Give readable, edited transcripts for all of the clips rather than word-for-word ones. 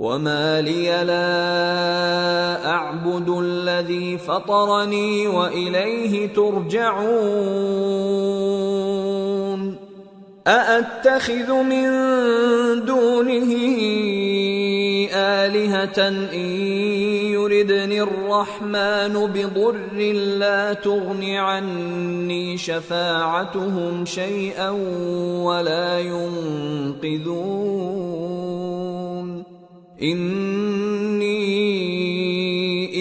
وما لي لا أعبد الذي فطرني وإليه ترجعون أأتخذ من دونه آلهة إن يردني الرحمن بضر لا تغن عني شفاعتهم شيئا ولا ينقذون إني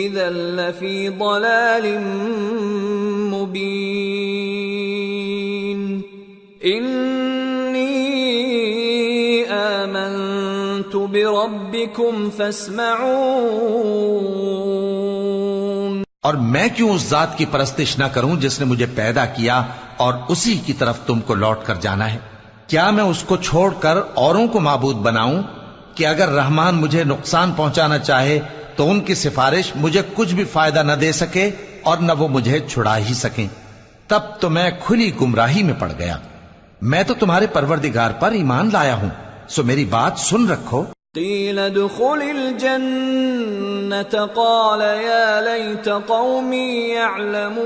إذا لفي ضلال مبين إني آمنت بربكم فاسمعون۔ اور میں کیوں اس ذات کی پرستش نہ کروں جس نے مجھے پیدا کیا اور اسی کی طرف تم کو لوٹ کر جانا ہے؟ کیا میں اس کو چھوڑ کر اوروں کو معبود بناؤں کہ اگر رحمان مجھے نقصان پہنچانا چاہے تو ان کی سفارش مجھے کچھ بھی فائدہ نہ دے سکے اور نہ وہ مجھے چھڑا ہی سکیں؟ تب تو میں کھلی گمراہی میں پڑ گیا۔ میں تو تمہارے پروردگار پر ایمان لایا ہوں، سو میری بات سن رکھو۔ قیل ادخل الجنة قال یا لیت قومی یعلمون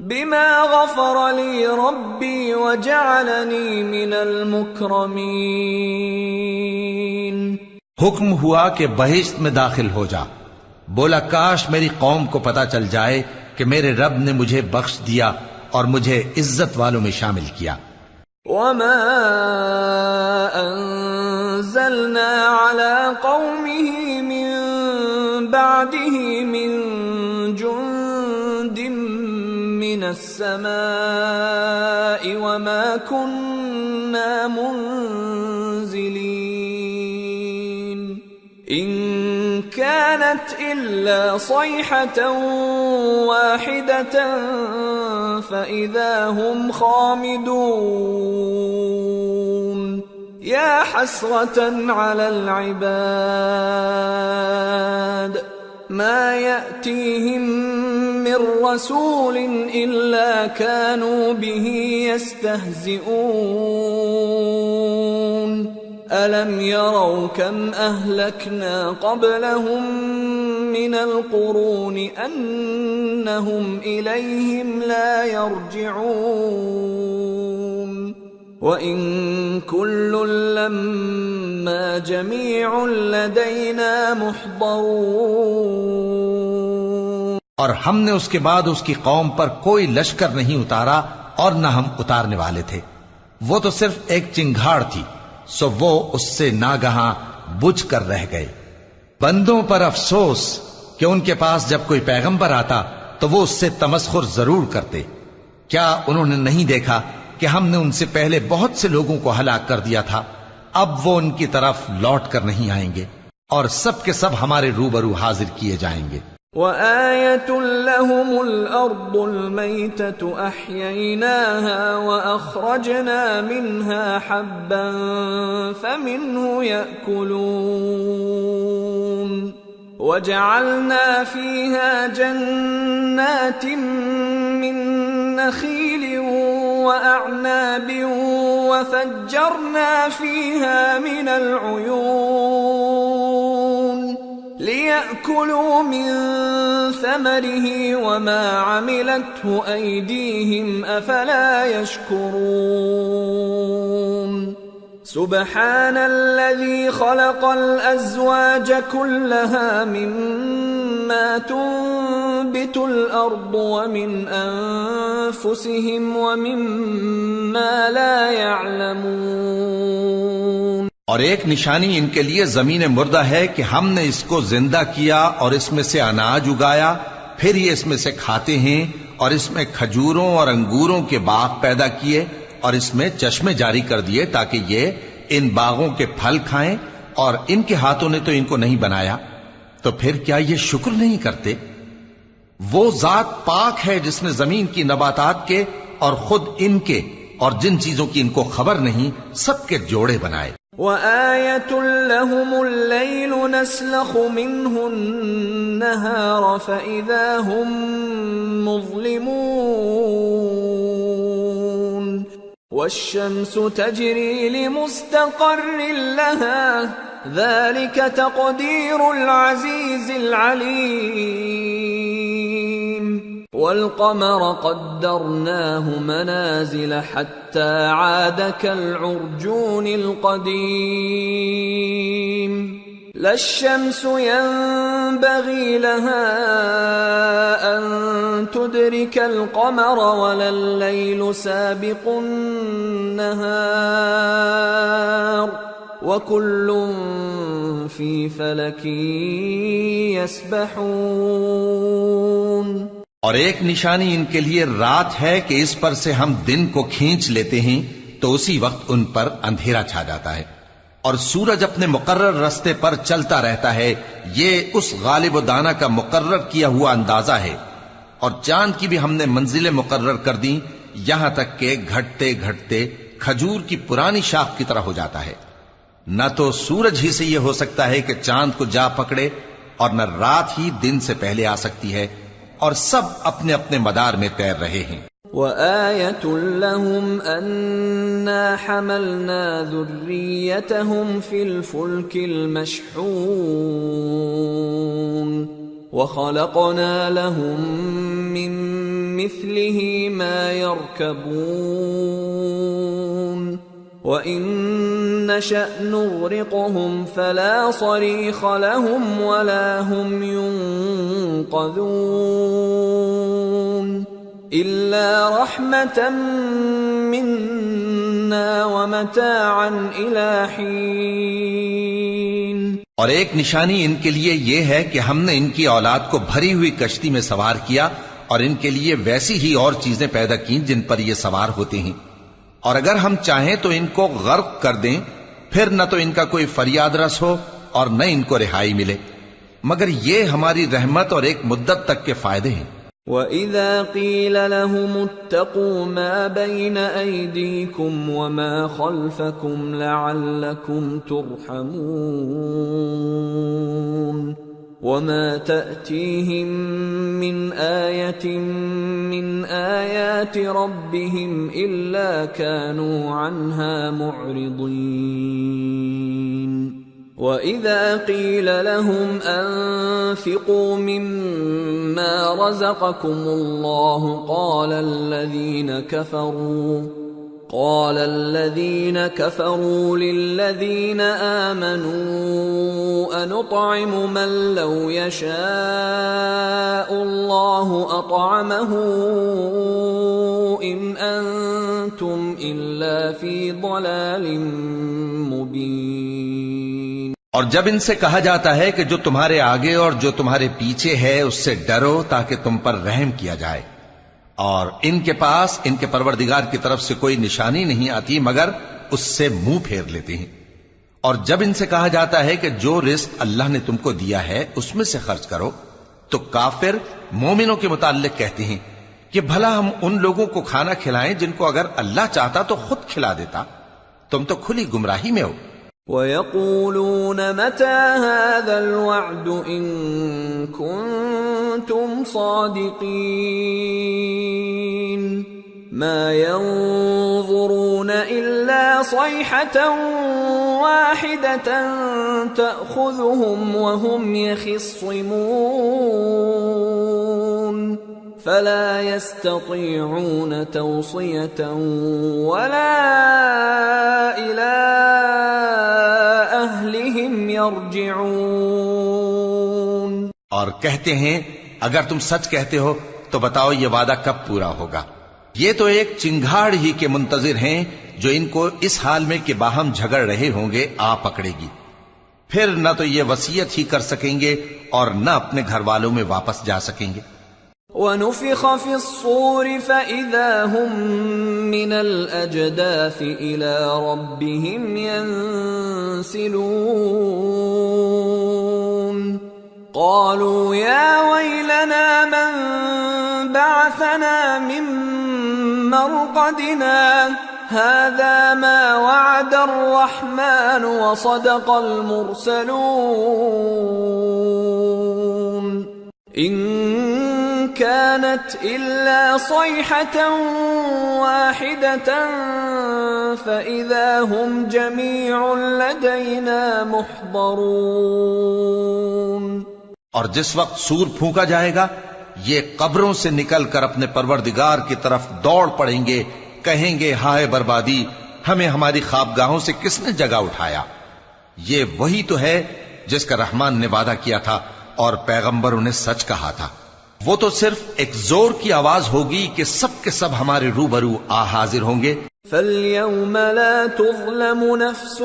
بما غفر لی ربی وجعلنی من المکرمین۔ حکم ہوا کہ بہشت میں داخل ہو جا۔ بولا کاش میری قوم کو پتا چل جائے کہ میرے رب نے مجھے بخش دیا اور مجھے عزت والوں میں شامل کیا۔ وما انزلنا على قومه من بعده من جند من السماء وما كنا منزلين إن كانت إلا صيحة واحدة فإذا هم خامدون يا حسرة على العباد ما يأتيهم من رسول إلا كانوا به يستهزئون ألم يروا كم أهلكنا قبلهم من القرون أنهم إليهم لا يرجعون وإن كل لما جميع لدينا محضرون۔ اور ہم نے اس کے بعد اس کی قوم پر کوئی لشکر نہیں اتارا اور نہ ہم اتارنے والے تھے، وہ تو صرف ایک چنگھاڑ تھی، سو وہ اس سے ناگہاں بجھ کر رہ گئے۔ بندوں پر افسوس کہ ان کے پاس جب کوئی پیغمبر آتا تو وہ اس سے تمسخر ضرور کرتے۔ کیا انہوں نے نہیں دیکھا کہ ہم نے ان سے پہلے بہت سے لوگوں کو ہلاک کر دیا تھا؟ اب وہ ان کی طرف لوٹ کر نہیں آئیں گے اور سب کے سب ہمارے روبرو حاضر کیے جائیں گے۔ وآية لهم الأرض الميتة أحييناها وأخرجنا منها حبا فمنه يأكلون وجعلنا فيها جنات من نخيل وأعناب وفجرنا فيها من العيون ليأكلوا من ثمره وما عملته أيديهم أفلا يشكرون سبحان الذي خلق الأزواج كلها مما تنبت الأرض ومن أنفسهم ومما لا يعلمون۔ اور ایک نشانی ان کے لیے زمین مردہ ہے کہ ہم نے اس کو زندہ کیا اور اس میں سے اناج اگایا، پھر یہ اس میں سے کھاتے ہیں، اور اس میں کھجوروں اور انگوروں کے باغ پیدا کیے اور اس میں چشمے جاری کر دیے تاکہ یہ ان باغوں کے پھل کھائیں، اور ان کے ہاتھوں نے تو ان کو نہیں بنایا، تو پھر کیا یہ شکر نہیں کرتے؟ وہ ذات پاک ہے جس نے زمین کی نباتات کے اور خود ان کے اور جن چیزوں کی ان کو خبر نہیں سب کے جوڑے بنائے۔ وآية لهم الليل نسلخ منه النهار فإذا هم مظلمون والشمس تجري لمستقر لها ذلك تقدير العزيز العليم والقمر قدرناه منازل حتى عاد كالعرجون القديم لا الشمس ينبغي لها أن تدرك القمر ولا الليل سابق النهار وكل في فلك يسبحون۔ اور ایک نشانی ان کے لیے رات ہے کہ اس پر سے ہم دن کو کھینچ لیتے ہیں تو اسی وقت ان پر اندھیرا چھا جاتا ہے، اور سورج اپنے مقرر راستے پر چلتا رہتا ہے، یہ اس غالب و دانا کا مقرر کیا ہوا اندازہ ہے۔ اور چاند کی بھی ہم نے منزلیں مقرر کر دیں، یہاں تک کہ گھٹتے گھٹتے کھجور کی پرانی شاخ کی طرح ہو جاتا ہے۔ نہ تو سورج ہی سے یہ ہو سکتا ہے کہ چاند کو جا پکڑے، اور نہ رات ہی دن سے پہلے آ سکتی ہے، اور سب اپنے اپنے مدار میں تیر رہے ہیں۔ وآية لهم أنا حملنا ذريتهم في الفلك المشحون وخلقنا لهم من مثله ما يركبون وإن نشأ نغرقهم فلا صريخ لهم ولا هم ينقذون إلا رحمة منا ومتاعا إلى حين۔ اور ایک نشانی ان کے لیے یہ ہے کہ ہم نے ان کی اولاد کو بھری ہوئی کشتی میں سوار کیا، اور ان کے لیے ویسی ہی اور چیزیں پیدا کی جن پر یہ سوار ہوتے ہیں، اور اگر ہم چاہیں تو ان کو غرق کر دیں، پھر نہ تو ان کا کوئی فریاد رس ہو اور نہ ان کو رہائی ملے، مگر یہ ہماری رحمت اور ایک مدت تک کے فائدے ہیں۔ وَإِذَا قِيلَ لَهُمُ اتَّقُوا مَا بَيْنَ أَيْدِيكُمْ وَمَا خَلْفَكُمْ لَعَلَّكُمْ تُرْحَمُونَ وَمَا تَأْتِيهِمْ مِنْ آيَةٍ مِنْ آيَاتِ رَبِّهِمْ إِلَّا كَانُوا عَنْهَا مُعْرِضِينَ وَإِذَا قِيلَ لَهُمْ أَنفِقُوا مِمَّا رَزَقَكُمُ اللَّهُ قَالَ الَّذِينَ كَفَرُوا لِلَّذِينَ آمَنُوا أَنُطْعِمُ مَن لَّوْ يَشَاءُ اللَّهُ أَطْعَمَهُ إِنْ أَنتُمْ إِلَّا فِي ضَلَالٍ مُّبِينٍ۔ اور جب ان سے کہا جاتا ہے کہ جو تمہارے آگے اور جو تمہارے پیچھے ہے اس سے ڈرو تاکہ تم پر رحم کیا جائے، اور ان کے پاس ان کے پروردگار کی طرف سے کوئی نشانی نہیں آتی مگر اس سے منہ پھیر لیتے ہیں۔ اور جب ان سے کہا جاتا ہے کہ جو رزق اللہ نے تم کو دیا ہے اس میں سے خرچ کرو، تو کافر مومنوں کے متعلق کہتے ہیں کہ بھلا ہم ان لوگوں کو کھانا کھلائیں جن کو اگر اللہ چاہتا تو خود کھلا دیتا، تم تو کھلی گمراہی میں ہو۔ وَيَقُولُونَ مَتَى هَذَا الْوَعْدُ إِن كُنتُمْ صَادِقِينَ مَا يَنظُرُونَ إِلَّا صَيْحَةً وَاحِدَةً تَأْخُذُهُمْ وَهُمْ يَخِصِّمُونَ فَلَا يَسْتَطِيعُونَ تَوْصِيَةً وَلَا إِلَىٰ أَهْلِهِمْ يَرْجِعُونَ۔ اور کہتے ہیں اگر تم سچ کہتے ہو تو بتاؤ یہ وعدہ کب پورا ہوگا؟ یہ تو ایک چنگھاڑ ہی کے منتظر ہیں جو ان کو اس حال میں کہ باہم جھگڑ رہے ہوں گے آ پکڑے گی، پھر نہ تو یہ وصیت ہی کر سکیں گے اور نہ اپنے گھر والوں میں واپس جا سکیں گے۔ وَنُفِخَ فِي الصُّورِ فَإِذَا هُم مِّنَ الْأَجْدَاثِ إِلَىٰ رَبِّهِمْ يَنسِلُونَ قَالُوا يَا وَيْلَنَا مَن بَعَثَنَا مِن مَّرْقَدِنَا هَٰذَا مَا وَعَدَ الرَّحْمَٰنُ وَصَدَقَ الْمُرْسَلُونَ إِن كانت إلا صيحة واحدة فإذا هم جميع لدينا محضرون۔ اور جس وقت سور پھونکا جائے گا یہ قبروں سے نکل کر اپنے پروردگار کی طرف دوڑ پڑیں گے، کہیں گے ہائے بربادی، ہمیں ہماری خوابگاہوں سے کس نے جگہ اٹھایا۔ یہ وہی تو ہے جس کا رحمان نے وعدہ کیا تھا اور پیغمبروں نے سچ کہا تھا۔ وہ تو صرف ایک زور کی آواز ہوگی کہ سب کے سب ہمارے روبرو آ حاضر ہوں گے۔ فَالْيَوْمَ لَا تُظْلَمُ نَفْسٌ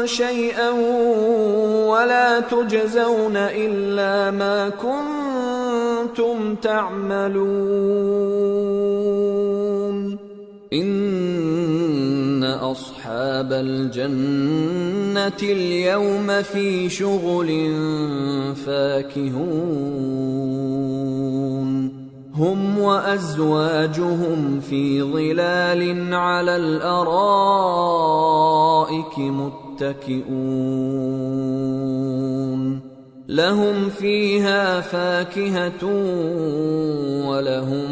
شَيْئًا وَلَا تُجْزَوْنَ إِلَّا مَا كُنتُمْ تَعْمَلُونَ إِنَّ أَصْحَابَ الْجَنَّةِ الْيَوْمَ فِي شُغُلٍ فَاكِهُونَ هُمْ وَأَزْوَاجُهُمْ فِي ظِلَالٍ عَلَى الْأَرَائِكِ مُتَّكِئُونَ لَهُمْ فِيهَا فَاكِهَةٌ وَلَهُمْ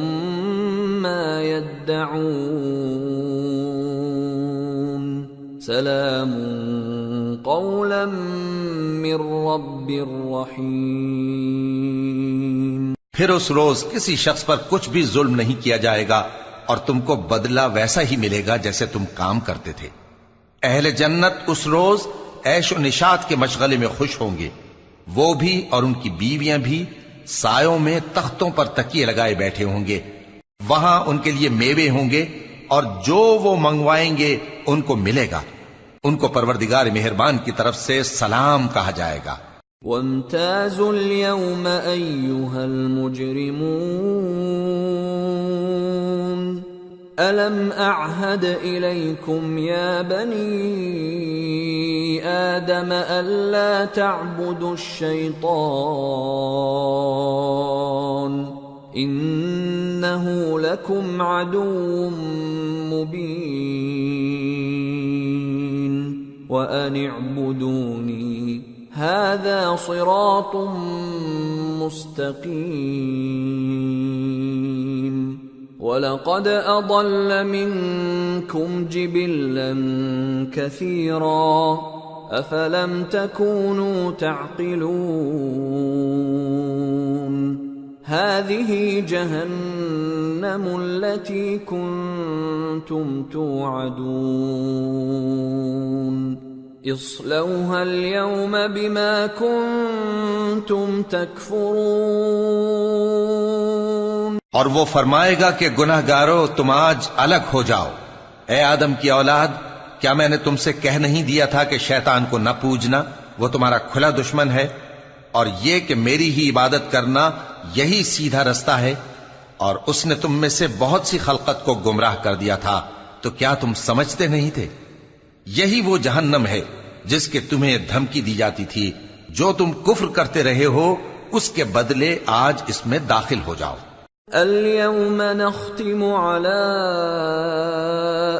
مَا يَدَّعُونَ سَلَامٌ قَوْلًا مِّن رَّبٍّ رَّحِيمٍ۔ پھر اس روز کسی شخص پر کچھ بھی ظلم نہیں کیا جائے گا اور تم کو بدلہ ویسا ہی ملے گا جیسے تم کام کرتے تھے۔ اہل جنت اس روز عیش و نشاط کے مشغلے میں خوش ہوں گے، وہ بھی اور ان کی بیویاں بھی سایوں میں تختوں پر تکیے لگائے بیٹھے ہوں گے، وہاں ان کے لیے میوے ہوں گے اور جو وہ منگوائیں گے ان کو ملے گا، ان کو پروردگار مہربان کی طرف سے سلام کہا جائے گا۔ وَامْتَازُوا الْيَوْمَ أَيُّهَا الْمُجْرِمُونَ أَلَمْ أَعْهَدْ إِلَيْكُمْ يَا بَنِي آدَمَ أَلَّا تَعْبُدُوا الشَّيْطَانَ إِنَّهُ لَكُمْ عَدُوٌّ مُّبِينٌ وَأَنِ اعْبُدُونِي هَذَا صِرَاطٌ مُّسْتَقِيمٌ وَلَقَدْ أَضَلَّ مِنكُمْ جِبِلًّا كَثِيرًا أَفَلَمْ تَكُونُوا تَعْقِلُونَ هَذِهِ جَهَنَّمُ الَّتِي كُنتُمْ تُوعَدُونَ اصلوها اليوم بما كنتم تكفرون۔ اور وہ فرمائے گا کہ گناہگارو تم آج الگ ہو جاؤ۔ اے آدم کی اولاد، کیا میں نے تم سے کہہ نہیں دیا تھا کہ شیطان کو نہ پوجنا، وہ تمہارا کھلا دشمن ہے، اور یہ کہ میری ہی عبادت کرنا یہی سیدھا رستہ ہے، اور اس نے تم میں سے بہت سی خلقت کو گمراہ کر دیا تھا، تو کیا تم سمجھتے نہیں تھے؟ یہی وہ جہنم ہے جس کے تمہیں دھمکی دی جاتی تھی، جو تم کفر کرتے رہے ہو اس کے بدلے آج اس میں داخل ہو جاؤ۔ اليوم نختم على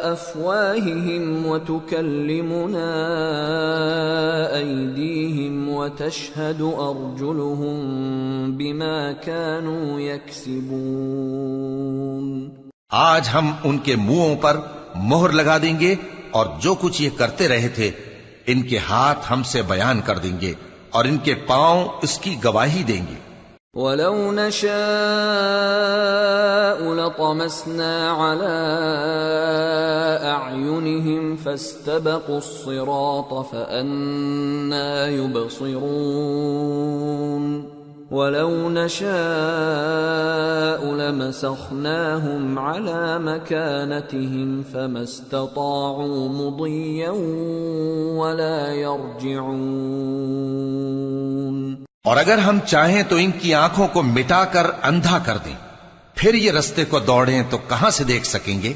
افواههم وتكلمنا ايديهم وتشهد ارجلهم بما كانوا يكسبون۔ آج ہم ان کے منہوں پر مہر لگا دیں گے اور جو کچھ یہ کرتے رہے تھے ان کے ہاتھ ہم سے بیان کر دیں گے اور ان کے پاؤں اس کی گواہی دیں گے۔ وَلَوْ نَشَاءُ لَطَمَسْنَا عَلَىٰ أَعْيُنِهِمْ فَاسْتَبَقُوا الصِّرَاطَ فَأَنَّىٰ يُبْصِرُونَ وَلَوْ نَشَاءُ لَمَسَخْنَاهُمْ عَلَىٰ مَكَانَتِهِمْ فَمَا اسْتَطَاعُوا مُضِيًّا وَلَا يَرْجِعُونَ۔ اور اگر ہم چاہیں تو ان کی آنکھوں کو مٹا کر اندھا کر دیں، پھر یہ رستے کو دوڑیں تو کہاں سے دیکھ سکیں گے؟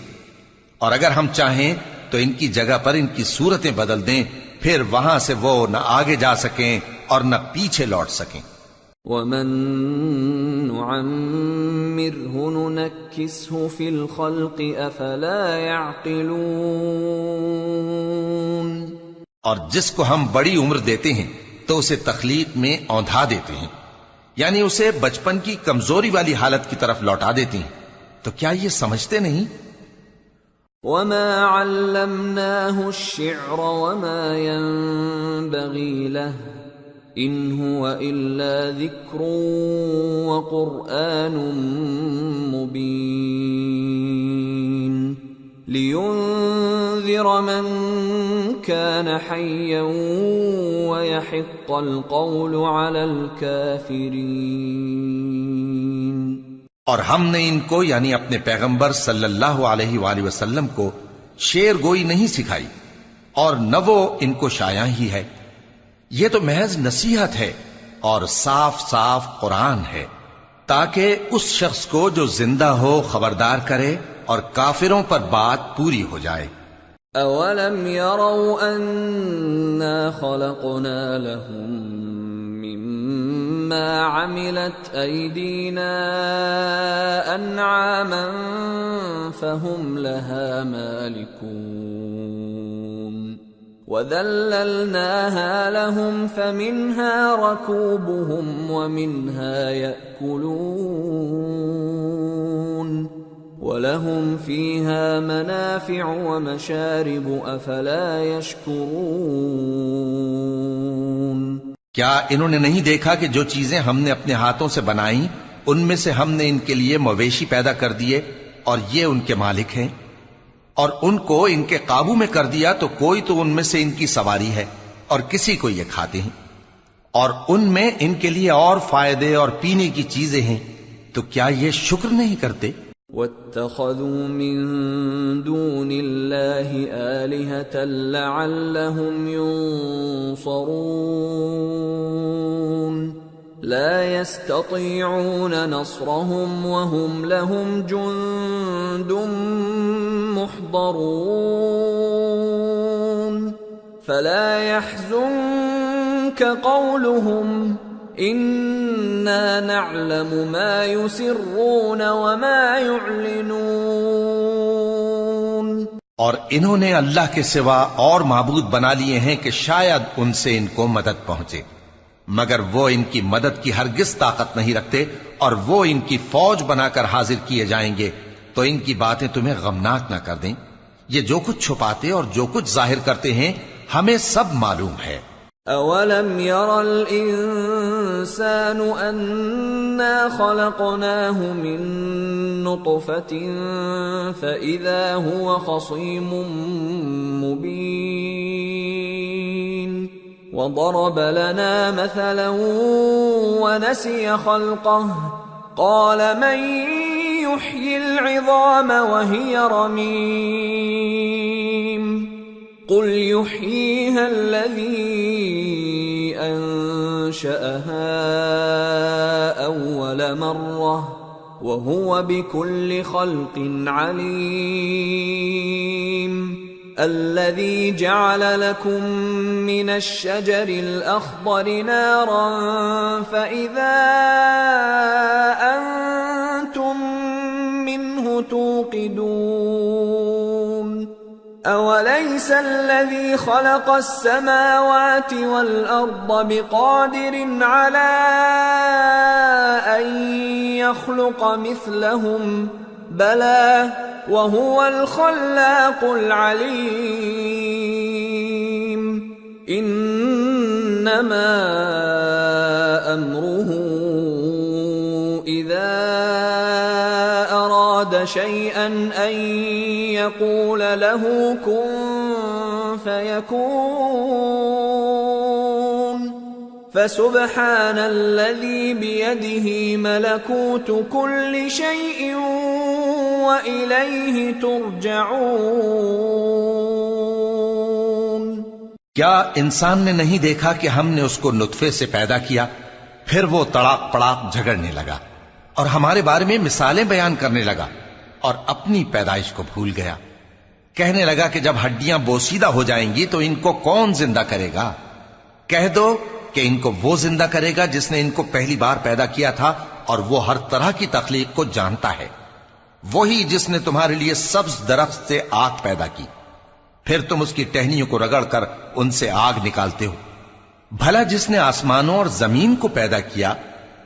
اور اگر ہم چاہیں تو ان کی جگہ پر ان کی صورتیں بدل دیں، پھر وہاں سے وہ نہ آگے جا سکیں اور نہ پیچھے لوٹ سکیں۔ وَمَن نُعَمِّرْهُ نُنَكِّسْهُ فِي الْخَلْقِ أَفَلَا يَعْقِلُونَ۔ اور جس کو ہم بڑی عمر دیتے ہیں تو اسے تخلیق میں اوندھا دیتے ہیں، یعنی اسے بچپن کی کمزوری والی حالت کی طرف لوٹا دیتی ہیں. تو کیا یہ سمجھتے نہیں؟ وما علمناه الشعر وما ينبغي له إن هو إلا ذكر وقرآن مبين لينذر من كان حيا ويحق القول على الكافرين. اور ہم نے ان کو یعنی اپنے پیغمبر صلی اللہ علیہ وآلہ وسلم کو شعر گوئی نہیں سکھائی اور نہ وہ ان کو شایع ہی ہے. یہ تو محض نصیحت ہے اور صاف صاف قرآن ہے تاکہ اس شخص کو جو زندہ ہو خبردار کرے اور کافروں پر بات پوری ہو جائے. اولم يروا انا خلقنا لهم مما عملت ايدينا انعاما فهم لها مالكون وذللناها لهم فمنها ركوبهم ومنها يأكلون وَلَهُمْ فِيهَا مَنَافِعُ وَمَشَارِبُ أَفَلَا يَشْكُرُونَ. کیا انہوں نے نہیں دیکھا کہ جو چیزیں ہم نے اپنے ہاتھوں سے بنائیں ان میں سے ہم نے ان کے لیے مویشی پیدا کر دیے اور یہ ان کے مالک ہیں، اور ان کو ان کے قابو میں کر دیا تو کوئی تو ان میں سے ان کی سواری ہے اور کسی کو یہ کھاتے ہیں، اور ان میں ان کے لیے اور فائدے اور پینے کی چیزیں ہیں، تو کیا یہ شکر نہیں کرتے؟ وَاتَّخَذُوا مِن دُونِ اللَّهِ آلِهَةً لَعَلَّهُمْ يُنصَرُونَ لَا يَسْتَطِيعُونَ نَصْرَهُمْ وَهُمْ لَهُمْ جُندٌ مُحْضَرُونَ فَلَا يَحْزُنكَ قَوْلُهُمْ اِنَّا نَعْلَمُ مَا يُسِرُّونَ وَمَا يُعْلِنُونَ. اور انہوں نے اللہ کے سوا اور معبود بنا لیے ہیں کہ شاید ان سے ان کو مدد پہنچے، مگر وہ ان کی مدد کی ہرگز طاقت نہیں رکھتے، اور وہ ان کی فوج بنا کر حاضر کیے جائیں گے تو ان کی باتیں تمہیں غمناک نہ کر دیں. یہ جو کچھ چھپاتے اور جو کچھ ظاہر کرتے ہیں ہمیں سب معلوم ہے. اولم ير الانسان انا خلقناه من نطفة فاذا هو خصيم مبين وضرب لنا مثلا ونسي خلقه قال من يحيي العظام وهي رميم قل يحييها الذي أنشأها أول مرة وهو بكل خلق عليم الذي جعل لكم من الشجر الأخضر نارا فإذا أنتم منه توقدون أوليس الذي خلق السماوات والأرض بقادر على أن يخلق مثلهم بلى وهو الخلاق العليم إنما أمره إذا أراد شيئا أن يقول له كن فيكون فسبحان الذي بيده ملكوت كل شيء وإليه ترجعون. کیا انسان نے نہیں دیکھا کہ ہم نے اس کو نطفے سے پیدا کیا، پھر وہ تڑاک پڑاک جھگڑنے لگا اور ہمارے بارے میں مثالیں بیان کرنے لگا اور اپنی پیدائش کو بھول گیا. کہنے لگا کہ جب ہڈیاں بوسیدہ ہو جائیں گی تو ان کو کون زندہ کرے گا؟ کہہ دو کہ ان کو وہ زندہ کرے گا جس نے ان کو پہلی بار پیدا کیا تھا، اور وہ ہر طرح کی تخلیق کو جانتا ہے. وہی جس نے تمہارے لیے سبز درخت سے آگ پیدا کی، پھر تم اس کی ٹہنیوں کو رگڑ کر ان سے آگ نکالتے ہو. بھلا جس نے آسمانوں اور زمین کو پیدا کیا،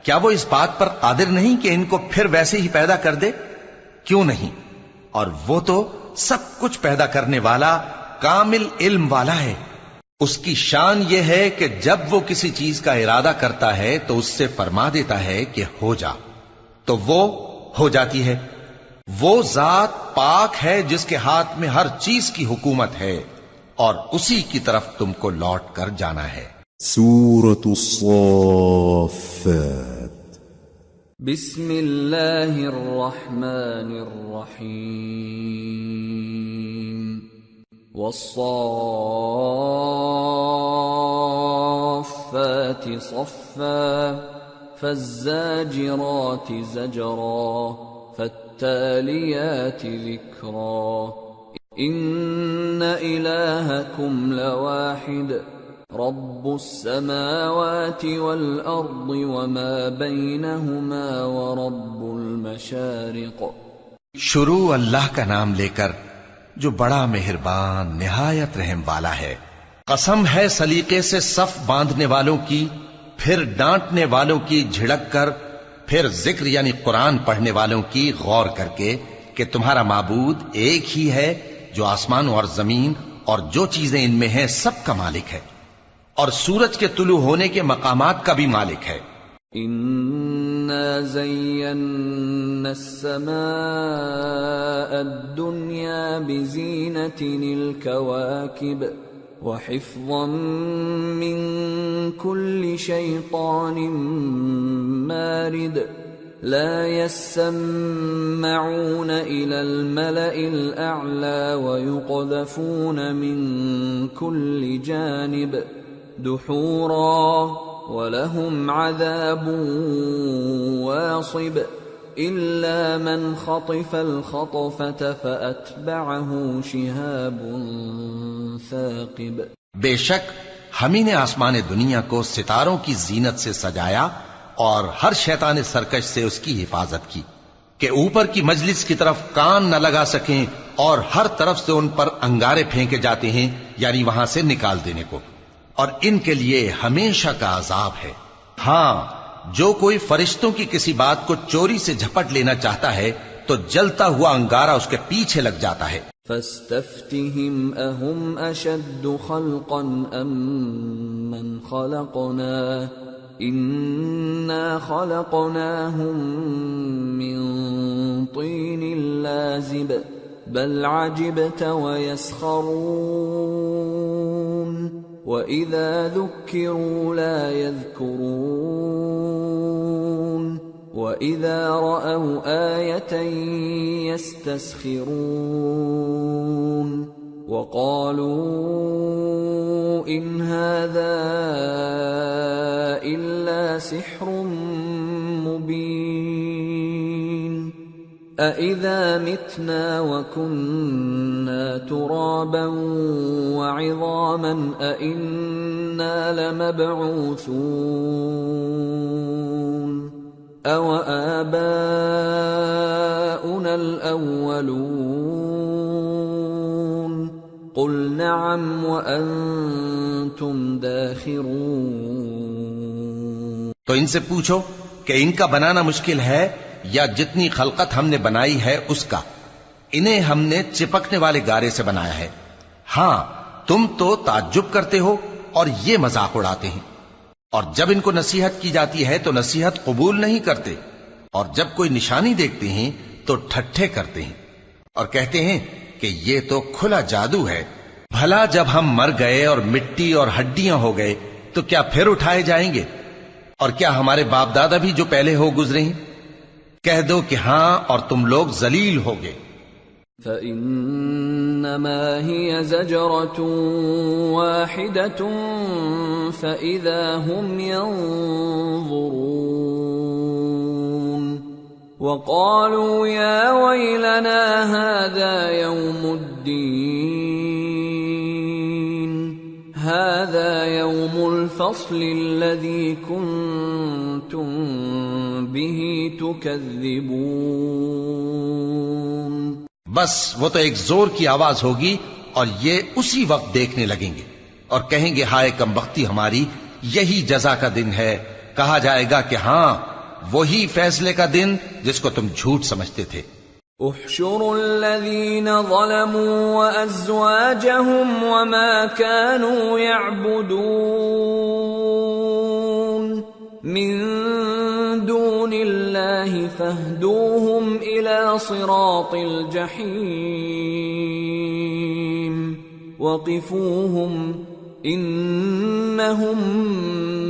کیا وہ اس بات پر قادر نہیں کہ ان کو پھر ویسے ہی پیدا کر دے؟ کیوں نہیں؟ اور وہ تو سب کچھ پیدا کرنے والا کامل علم والا ہے۔ اس کی شان یہ ہے کہ جب وہ کسی چیز کا ارادہ کرتا ہے تو اس سے فرما دیتا ہے کہ ہو جا، تو وہ ہو جاتی ہے۔ وہ ذات پاک ہے جس کے ہاتھ میں ہر چیز کی حکومت ہے، اور اسی کی طرف تم کو لوٹ کر جانا ہے۔ سورة الصافات بسم اللہ الرحمن الرحیم والصافات صفا فالزاجرات زجرا فالتاليات ذكرا إن إلهكم لواحد رب السماوات والأرض وما بينهما ورب المشارق۔ شروع اللہ کا نام لے کر جو بڑا مہربان نہایت رحم والا ہے۔ قسم ہے سلیقے سے صف باندھنے والوں کی، پھر ڈانٹنے والوں کی جھڑک کر، پھر ذکر یعنی قرآن پڑھنے والوں کی غور کر کے کہ تمہارا معبود ایک ہی ہے جو آسمانوں اور زمین اور جو چیزیں ان میں ہیں سب کا مالک ہے، اور سورج کے طلوع ہونے کے مقامات کا بھی مالک ہے۔ إنا زينا السماء الدنيا بزينة الكواكب وحفظا من كل شيطان مارد لا يسمعون إلى الملأ الأعلى ويقذفون من كل جانب دحورا وَلَهُمْ عَذَابٌ وَاصِبٌ إِلَّا مَنْ خَطِفَ الْخَطْفَةَ فَأَتْبَعَهُ شِهَابٌ ثَاقِبٌ۔ بے شک ہم ہی نے آسمان دنیا کو ستاروں کی زینت سے سجایا اور ہر شیطان سرکش سے اس کی حفاظت کی کہ اوپر کی مجلس کی طرف کان نہ لگا سکیں، اور ہر طرف سے ان پر انگارے پھینکے جاتے ہیں، یعنی وہاں سے نکال دینے کو، اور ان کے لیے ہمیشہ کا عذاب ہے۔ ہاں، جو کوئی فرشتوں کی کسی بات کو چوری سے جھپٹ لینا چاہتا ہے تو جلتا ہوا انگارہ اس کے پیچھے لگ جاتا ہے۔ فاستفتهم أهم أشد خلقا أم من خلقنا إنا خلقناهم من طين لازب بل عجبت ويسخرون وَإِذَا ذُكِّرُوا لَا يَذْكُرُونَ وَإِذَا رَأَوْا آيَةً يَسْتَسْخِرُونَ وَقَالُوا إِنْ هَذَا إِلَّا سِحْرٌ مُبِينٌ أَإِذَا مِتْنَا وَكُنَّا تُرَابًا وَعِظَامًا أَإِنَّا لَمَبْعُوثُونَ أَوَآبَاؤُنَا الْأَوَّلُونَ قُلْ نَعَمْ وَأَنْتُمْ دَاخِرُونَ۔ تو ان سے پوچھو کہ ان کا بنانا مشکل ہے یا جتنی خلقت ہم نے بنائی ہے اس کا؟ انہیں ہم نے چپکنے والے گارے سے بنایا ہے۔ ہاں، تم تو تعجب کرتے ہو اور یہ مذاق اڑاتے ہیں، اور جب ان کو نصیحت کی جاتی ہے تو نصیحت قبول نہیں کرتے، اور جب کوئی نشانی دیکھتے ہیں تو ٹھٹھے کرتے ہیں اور کہتے ہیں کہ یہ تو کھلا جادو ہے۔ بھلا جب ہم مر گئے اور مٹی اور ہڈیاں ہو گئے تو کیا پھر اٹھائے جائیں گے؟ اور کیا ہمارے باپ دادا بھی جو پہلے ہو گزرے ہیں؟ کہہ دو کہ ہاں، اور تم لوگ ذلیل ہوگے۔ فَإِنَّمَا هِيَ زَجْرَةٌ وَاحِدَةٌ فَإِذَا هُمْ يَنظُرُونَ وَقَالُوا يَا وَيْلَنَا هَذَا يَوْمُ الدِّينِ هَذَا يَوْمُ الْفَصْلِ الَّذِي كُنْتُمْ بِهِ تُكَذِّبُونَ۔ بس وہ تو ایک زور کی آواز ہوگی اور یہ اسی وقت دیکھنے لگیں گے اور کہیں گے ہائے کمبختی ہماری، یہی جزا کا دن ہے۔ کہا جائے گا کہ ہاں، وہی فیصلے کا دن جس کو تم جھوٹ سمجھتے تھے۔ احشروا الذين ظلموا وأزواجهم وما كانوا يعبدون من دون الله فاهدوهم إلى صراط الجحيم وقفوهم إنهم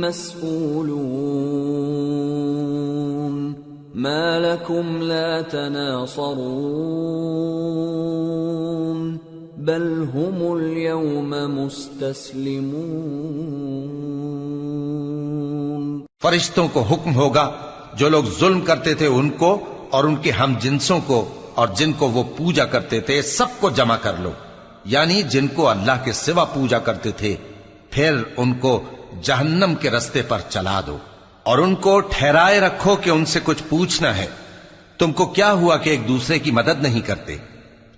مسئولون ما لكم لا تناصرون بل هم اليوم مستسلمون۔ فرشتوں کو حکم ہوگا جو لوگ ظلم کرتے تھے ان کو اور ان کے ہم جنسوں کو اور جن کو وہ پوجا کرتے تھے سب کو جمع کر لو، یعنی جن کو اللہ کے سوا پوجا کرتے تھے، پھر ان کو جہنم کے رستے پر چلا دو اور ان کو ٹھہرائے رکھو کہ ان سے کچھ پوچھنا ہے۔ تم کو کیا ہوا کہ ایک دوسرے کی مدد نہیں کرتے؟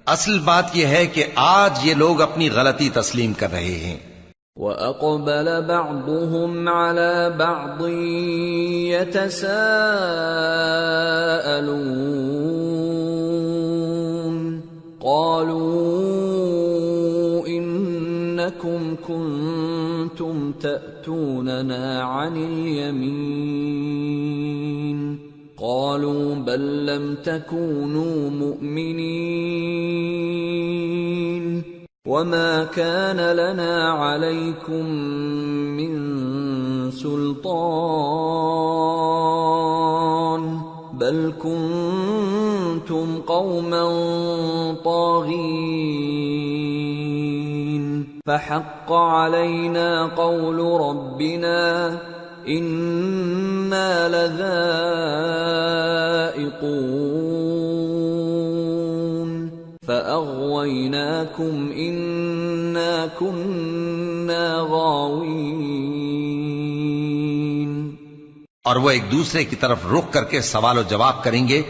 اصل بات یہ ہے کہ آج یہ لوگ اپنی غلطی تسلیم کر رہے ہیں۔ وَأَقْبَلَ بَعْضُهُمْ عَلَى بَعْضٍ يَتَسَاءَلُونَ قَالُوا إِنَّكُمْ كُنتُمْ تَأْتُونَنَا عَنِ الْيَمِينِ قَالُوا بَل لَّمْ تَكُونُوا مُؤْمِنِينَ وَمَا كَانَ لَنَا عَلَيْكُمْ مِنْ سُلْطَانٍ بَلْ كُنْتُمْ قَوْمًا طَاغِينَ فَحَقَّ عَلَيْنَا قَوْلُ رَبِّنَا إِنَّا لَذَائِقُونَ فَأَغْوَيْنَاكُمْ إِنَّا كُنَّا غَاوِينَ۔ اور وہ ایک دوسرے کی طرف رخ کر کے سوال و جواب کریں گے۔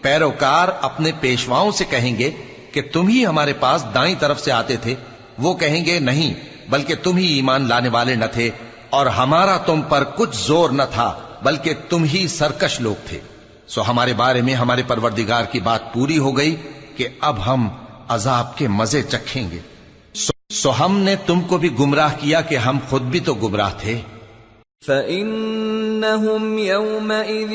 پیروکار اپنے پیشواؤں سے کہیں گے کہ تم ہی ہمارے پاس دائیں طرف سے آتے تھے۔ وہ کہیں گے نہیں، بلکہ تم ہی ایمان لانے والے نہ تھے اور ہمارا تم پر کچھ زور نہ تھا، بلکہ تم ہی سرکش لوگ تھے۔ سو ہمارے بارے میں ہمارے پروردگار کی بات پوری ہو گئی کہ اب ہم عذاب کے مزے چکھیں گے۔ سو ہم نے تم کو بھی گمراہ کیا کہ ہم خود بھی تو گمراہ تھے۔ فَإِنَّهُمْ يَوْمَئِذٍ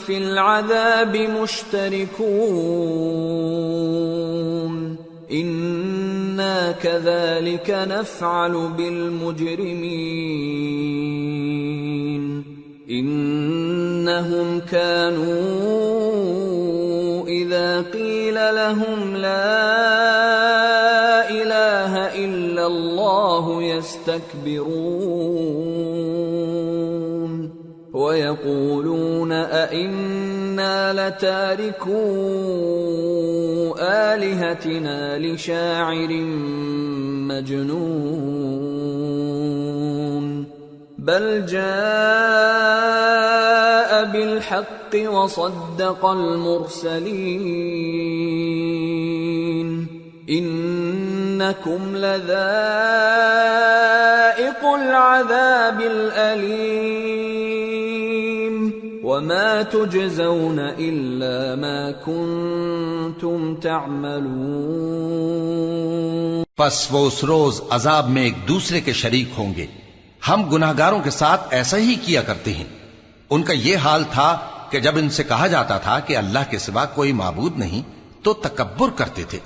فِي الْعَذَابِ مُشْتَرِكُونَ إِنَّا كَذَلِكَ نَفْعَلُ بِالْمُجْرِمِينَ إِنَّهُمْ كَانُوا إِذَا قِيلَ لَهُمْ لَا إِلَٰهَ إِلَّا اللَّهُ يَسْتَكْبِرُونَ وَيَقُولُونَ أَإِنَّا لَتَارِكُو آلِهَتِنَا لِشَاعِرٍ مَجْنُونٍ بَلْ جَاءَ بِالْحَقِّ وَصَدَّقَ الْمُرْسَلِينَ إِنَّكُمْ لَذَائِقُو الْعَذَابِ الْأَلِيمِ وَمَا تُجْزَوْنَ إِلَّا مَا كُنتُمْ تَعْمَلُونَ۔ پس وہ اس روز عذاب میں ایک دوسرے کے شریک ہوں گے۔ ہم گناہگاروں کے ساتھ ایسا ہی کیا کرتے ہیں۔ ان کا یہ حال تھا کہ جب ان سے کہا جاتا تھا کہ اللہ کے سوا کوئی معبود نہیں تو تکبر کرتے تھے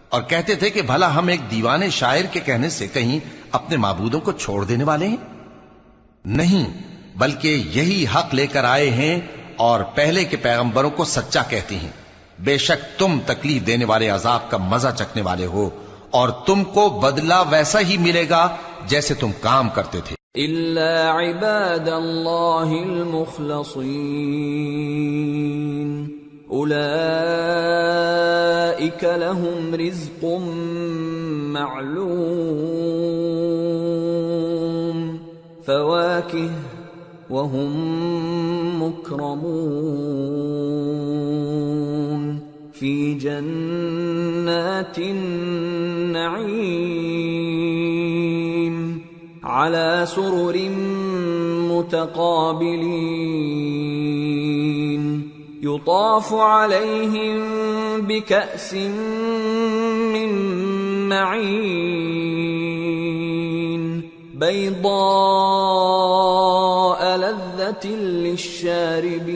اور کہتے تھے کہ بھلا ہم ایک دیوانے شاعر کے کہنے سے کہیں اپنے معبودوں کو چھوڑ دینے والے ہیں؟ نہیں، بلکہ یہی حق لے کر آئے ہیں اور پہلے کے پیغمبروں کو سچا کہتے ہیں۔ بے شک تم تکلیف دینے والے عذاب کا مزہ چکھنے والے ہو اور تم کو بدلہ ویسا ہی ملے گا جیسے تم کام کرتے تھے۔ إِلَّا عِبَادَ اللَّهِ الْمُخْلَصِينَ أُولَئِكَ لَهُمْ رِزْقٌ مَّعْلُومٌ فَوَاكِهُ وَهُمْ مُكْرَمُونَ فِي جَنَّاتِ النَّعِيمِ على سرر متقابلين يطاف عليهم بكأس من معين بيضاء لذة للشاربين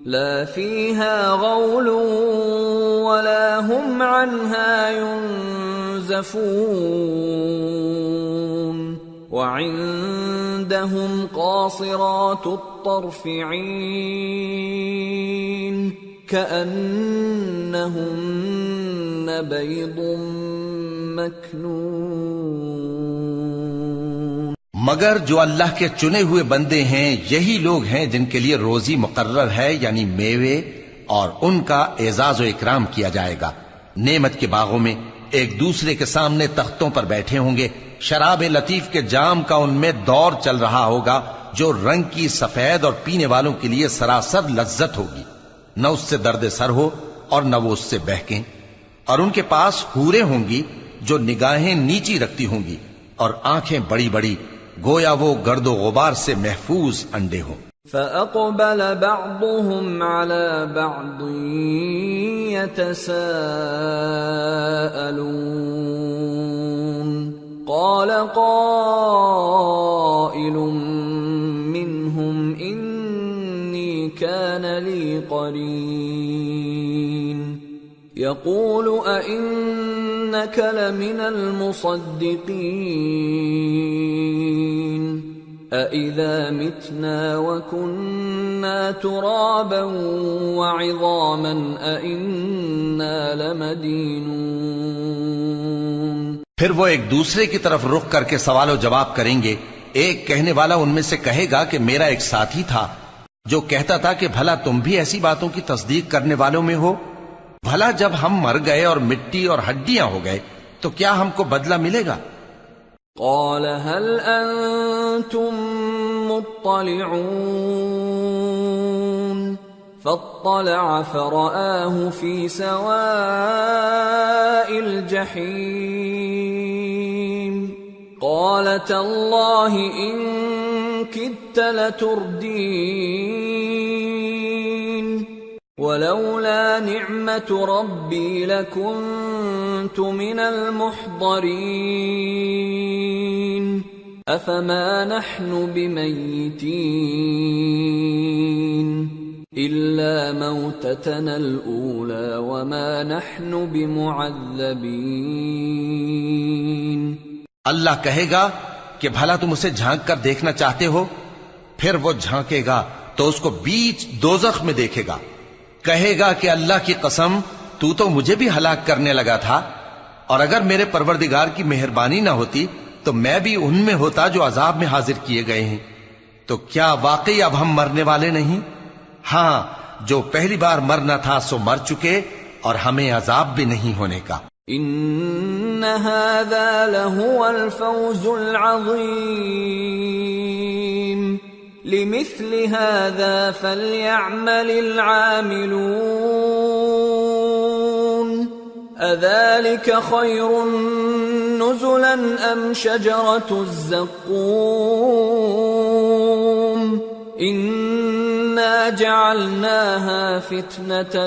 لا فيها غول ولا هم عنها ينزفون وعندهم قاصرات الطرف عين كأنهن بيض مكنون. مگر جو اللہ کے چنے ہوئے بندے ہیں یہی لوگ ہیں جن کے لیے روزی مقرر ہے، یعنی میوے، اور ان کا اعزاز و اکرام کیا جائے گا. نعمت کے باغوں میں ایک دوسرے کے سامنے تختوں پر بیٹھے ہوں گے. شراب لطیف کے جام کا ان میں دور چل رہا ہوگا جو رنگ کی سفید اور پینے والوں کے لیے سراسر لذت ہوگی. نہ اس سے درد سر ہو اور نہ وہ اس سے بہکیں. اور ان کے پاس حوریں ہوں گی جو نگاہیں نیچی رکھتی ہوں گی اور آنکھیں بڑی بڑی، گویا وہ گرد و غبار سے محفوظ انڈے ہوں. فَأَقْبَلَ بَعْضُهُمْ عَلَى بَعْضٍ يَتَسَاءَلُونَ قَالَ قَائِلٌ مِّنْهُمْ إِنِّي كَانَ لِي قَرِينٌ يَقُولُ أَإِنَّكَ لَمِنَ الْمُصَدِّقِينَ أَإِذَا مِتْنَا وَكُنَّا تُرَابًا وَعِظَامًا أَإِنَّا لَمَدِينُونَ. پھر وہ ایک دوسرے کی طرف رخ کر کے سوال و جواب کریں گے. ایک کہنے والا ان میں سے کہے گا کہ میرا ایک ساتھی تھا جو کہتا تھا کہ بھلا تم بھی ایسی باتوں کی تصدیق کرنے والوں میں ہو؟ بھلا جب ہم مر گئے اور مٹی اور ہڈیاں ہو گئے تو کیا ہم کو بدلہ ملے گا؟ قال هل انتم مطلعون فاطلع فرآه في سواء الجحيم قال تالله إن كدت لتردين ولولا نعمة ربي لكنت من المحضرين أفما نحن بميتين إلا موتتنا الأولى وما نحن بمعذبين. اللہ کہے گا کہ بھلا تم اسے جھانک کر دیکھنا چاہتے ہو؟ پھر وہ جھانکے گا تو اس کو بیچ دوزخ میں دیکھے گا. کہے گا کہ اللہ کی قسم تو مجھے بھی ہلاک کرنے لگا تھا، اور اگر میرے پروردگار کی مہربانی نہ ہوتی تو میں بھی ان میں ہوتا جو عذاب میں حاضر کیے گئے ہیں. تو کیا واقعی اب ہم مرنے والے نہیں؟ ہاں، جو پہلی بار مرنا تھا سو مر چکے اور ہمیں عذاب بھی نہیں ہونے کا. ان هذا لهو الفوز العظيم لمثل هذا فليعمل العاملون أذلك خير نزلا أم شجرة الزقوم إنا جعلناها فتنة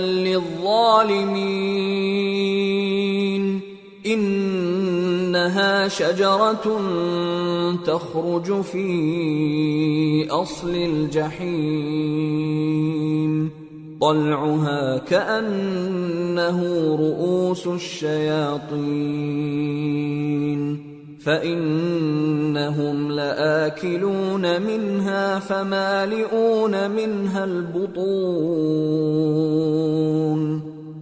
للظالمين إنها شجرة تخرج في أصل الجحيم طلعها كأنه رؤوس الشياطين فإنهم لآكلون منها فمالئون منها البطون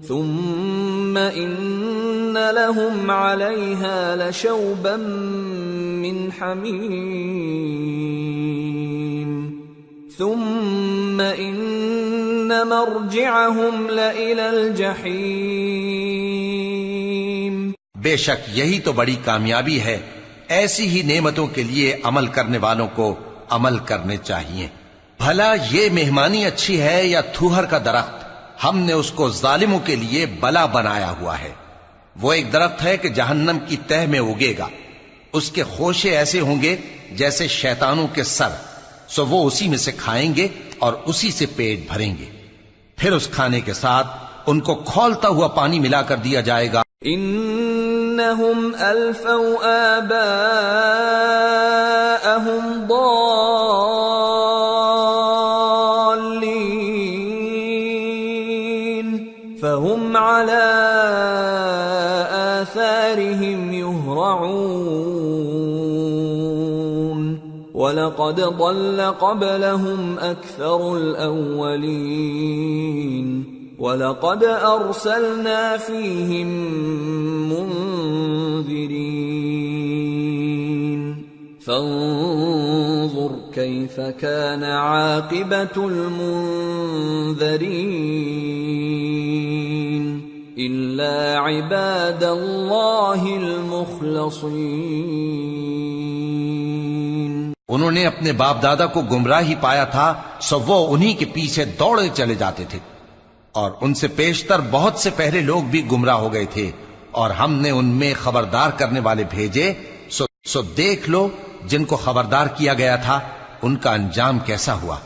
ثم إن لهم عليها لشوبا من حميم ثم إن مرجعهم لإلى الجحيم. بے شک یہی تو بڑی کامیابی ہے. ایسی ہی نعمتوں کے لیے عمل کرنے والوں کو عمل کرنے چاہیے. بھلا یہ مہمانی اچھی ہے یا تھوہر کا درخت؟ ہم نے اس کو ظالموں کے لیے بلا بنایا ہوا ہے. وہ ایک درخت ہے کہ جہنم کی تہ میں اگے گا. اس کے خوشے ایسے ہوں گے جیسے شیطانوں کے سر، سو وہ اسی میں سے کھائیں گے اور اسی سے پیٹ بھریں گے، پھر اس کھانے کے ساتھ ان کو کھولتا ہوا پانی ملا کر دیا جائے گا۔ انہم الفوا آباءہم ضالین فہم علی آثارہم یہرعون وَلَقَدْ ضَلَّ قَبْلَهُمْ أَكْثَرُ الْأَوَّلِينَ وَلَقَدْ أَرْسَلْنَا فِيهِمْ مُنذِرِينَ فَانظُرْ كَيْفَ كَانَ عَاقِبَةُ الْمُنذَرِينَ إِلَّا عِبَادَ اللَّهِ الْمُخْلَصِينَ۔ انہوں نے اپنے باپ دادا کو گمراہی پایا تھا، سو وہ انہی کے پیچھے دوڑے چلے جاتے تھے، اور ان سے پیشتر بہت سے پہلے لوگ بھی گمراہ ہو گئے تھے، اور ہم نے ان میں خبردار کرنے والے بھیجے، سو دیکھ لو جن کو خبردار کیا گیا تھا ان کا انجام کیسا ہوا۔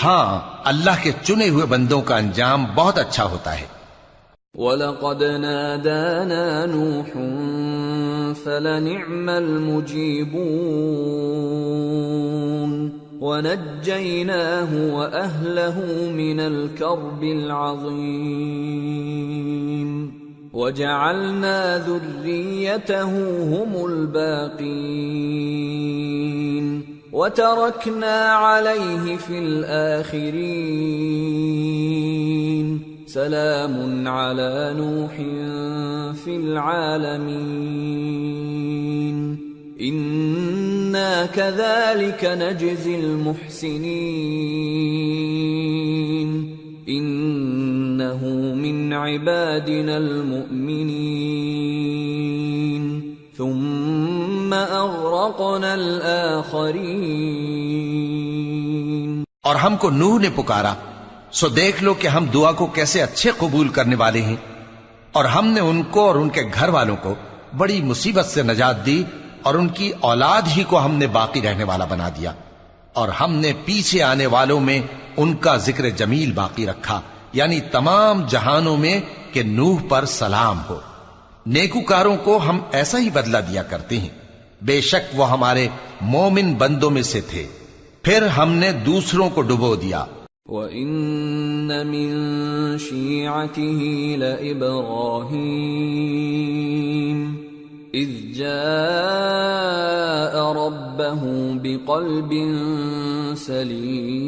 ہاں، اللہ کے چنے ہوئے بندوں کا انجام بہت اچھا ہوتا ہے۔ وَلَقَدْ نَادَانَا نُوحٌ فَلَنِعْمَ الْمُجِيبُونَ وَنَجَّيْنَاهُ وَأَهْلَهُ مِنَ الْكَرْبِ الْعَظِيمِ وَجَعَلْنَا ذُرِّيَّتَهُ هُمُ الْبَاقِينَ وَتَرَكْنَا عَلَيْهِ فِي الْآخِرِينَ سلام على نوح في العالمين إنا كذلك نجزي المحسنين إنه من عبادنا المؤمنين ثم أغرقنا الآخرين۔ اور ہم کو نوح نے پکارا، سو دیکھ لو کہ ہم دعا کو کیسے اچھے قبول کرنے والے ہیں، اور ہم نے ان کو اور ان کے گھر والوں کو بڑی مصیبت سے نجات دی، اور ان کی اولاد ہی کو ہم نے باقی رہنے والا بنا دیا، اور ہم نے پیچھے آنے والوں میں ان کا ذکر جمیل باقی رکھا، یعنی تمام جہانوں میں کہ نوح پر سلام ہو۔ نیکوکاروں کو ہم ایسا ہی بدلہ دیا کرتے ہیں، بے شک وہ ہمارے مومن بندوں میں سے تھے، پھر ہم نے دوسروں کو ڈبو دیا۔ وَإِنَّ مِن شِيعَتِهِ لَإِبْرَاهِيمَ إِذْ جَاءَ رَبَّهُ بِقَلْبٍ سَلِيمٍ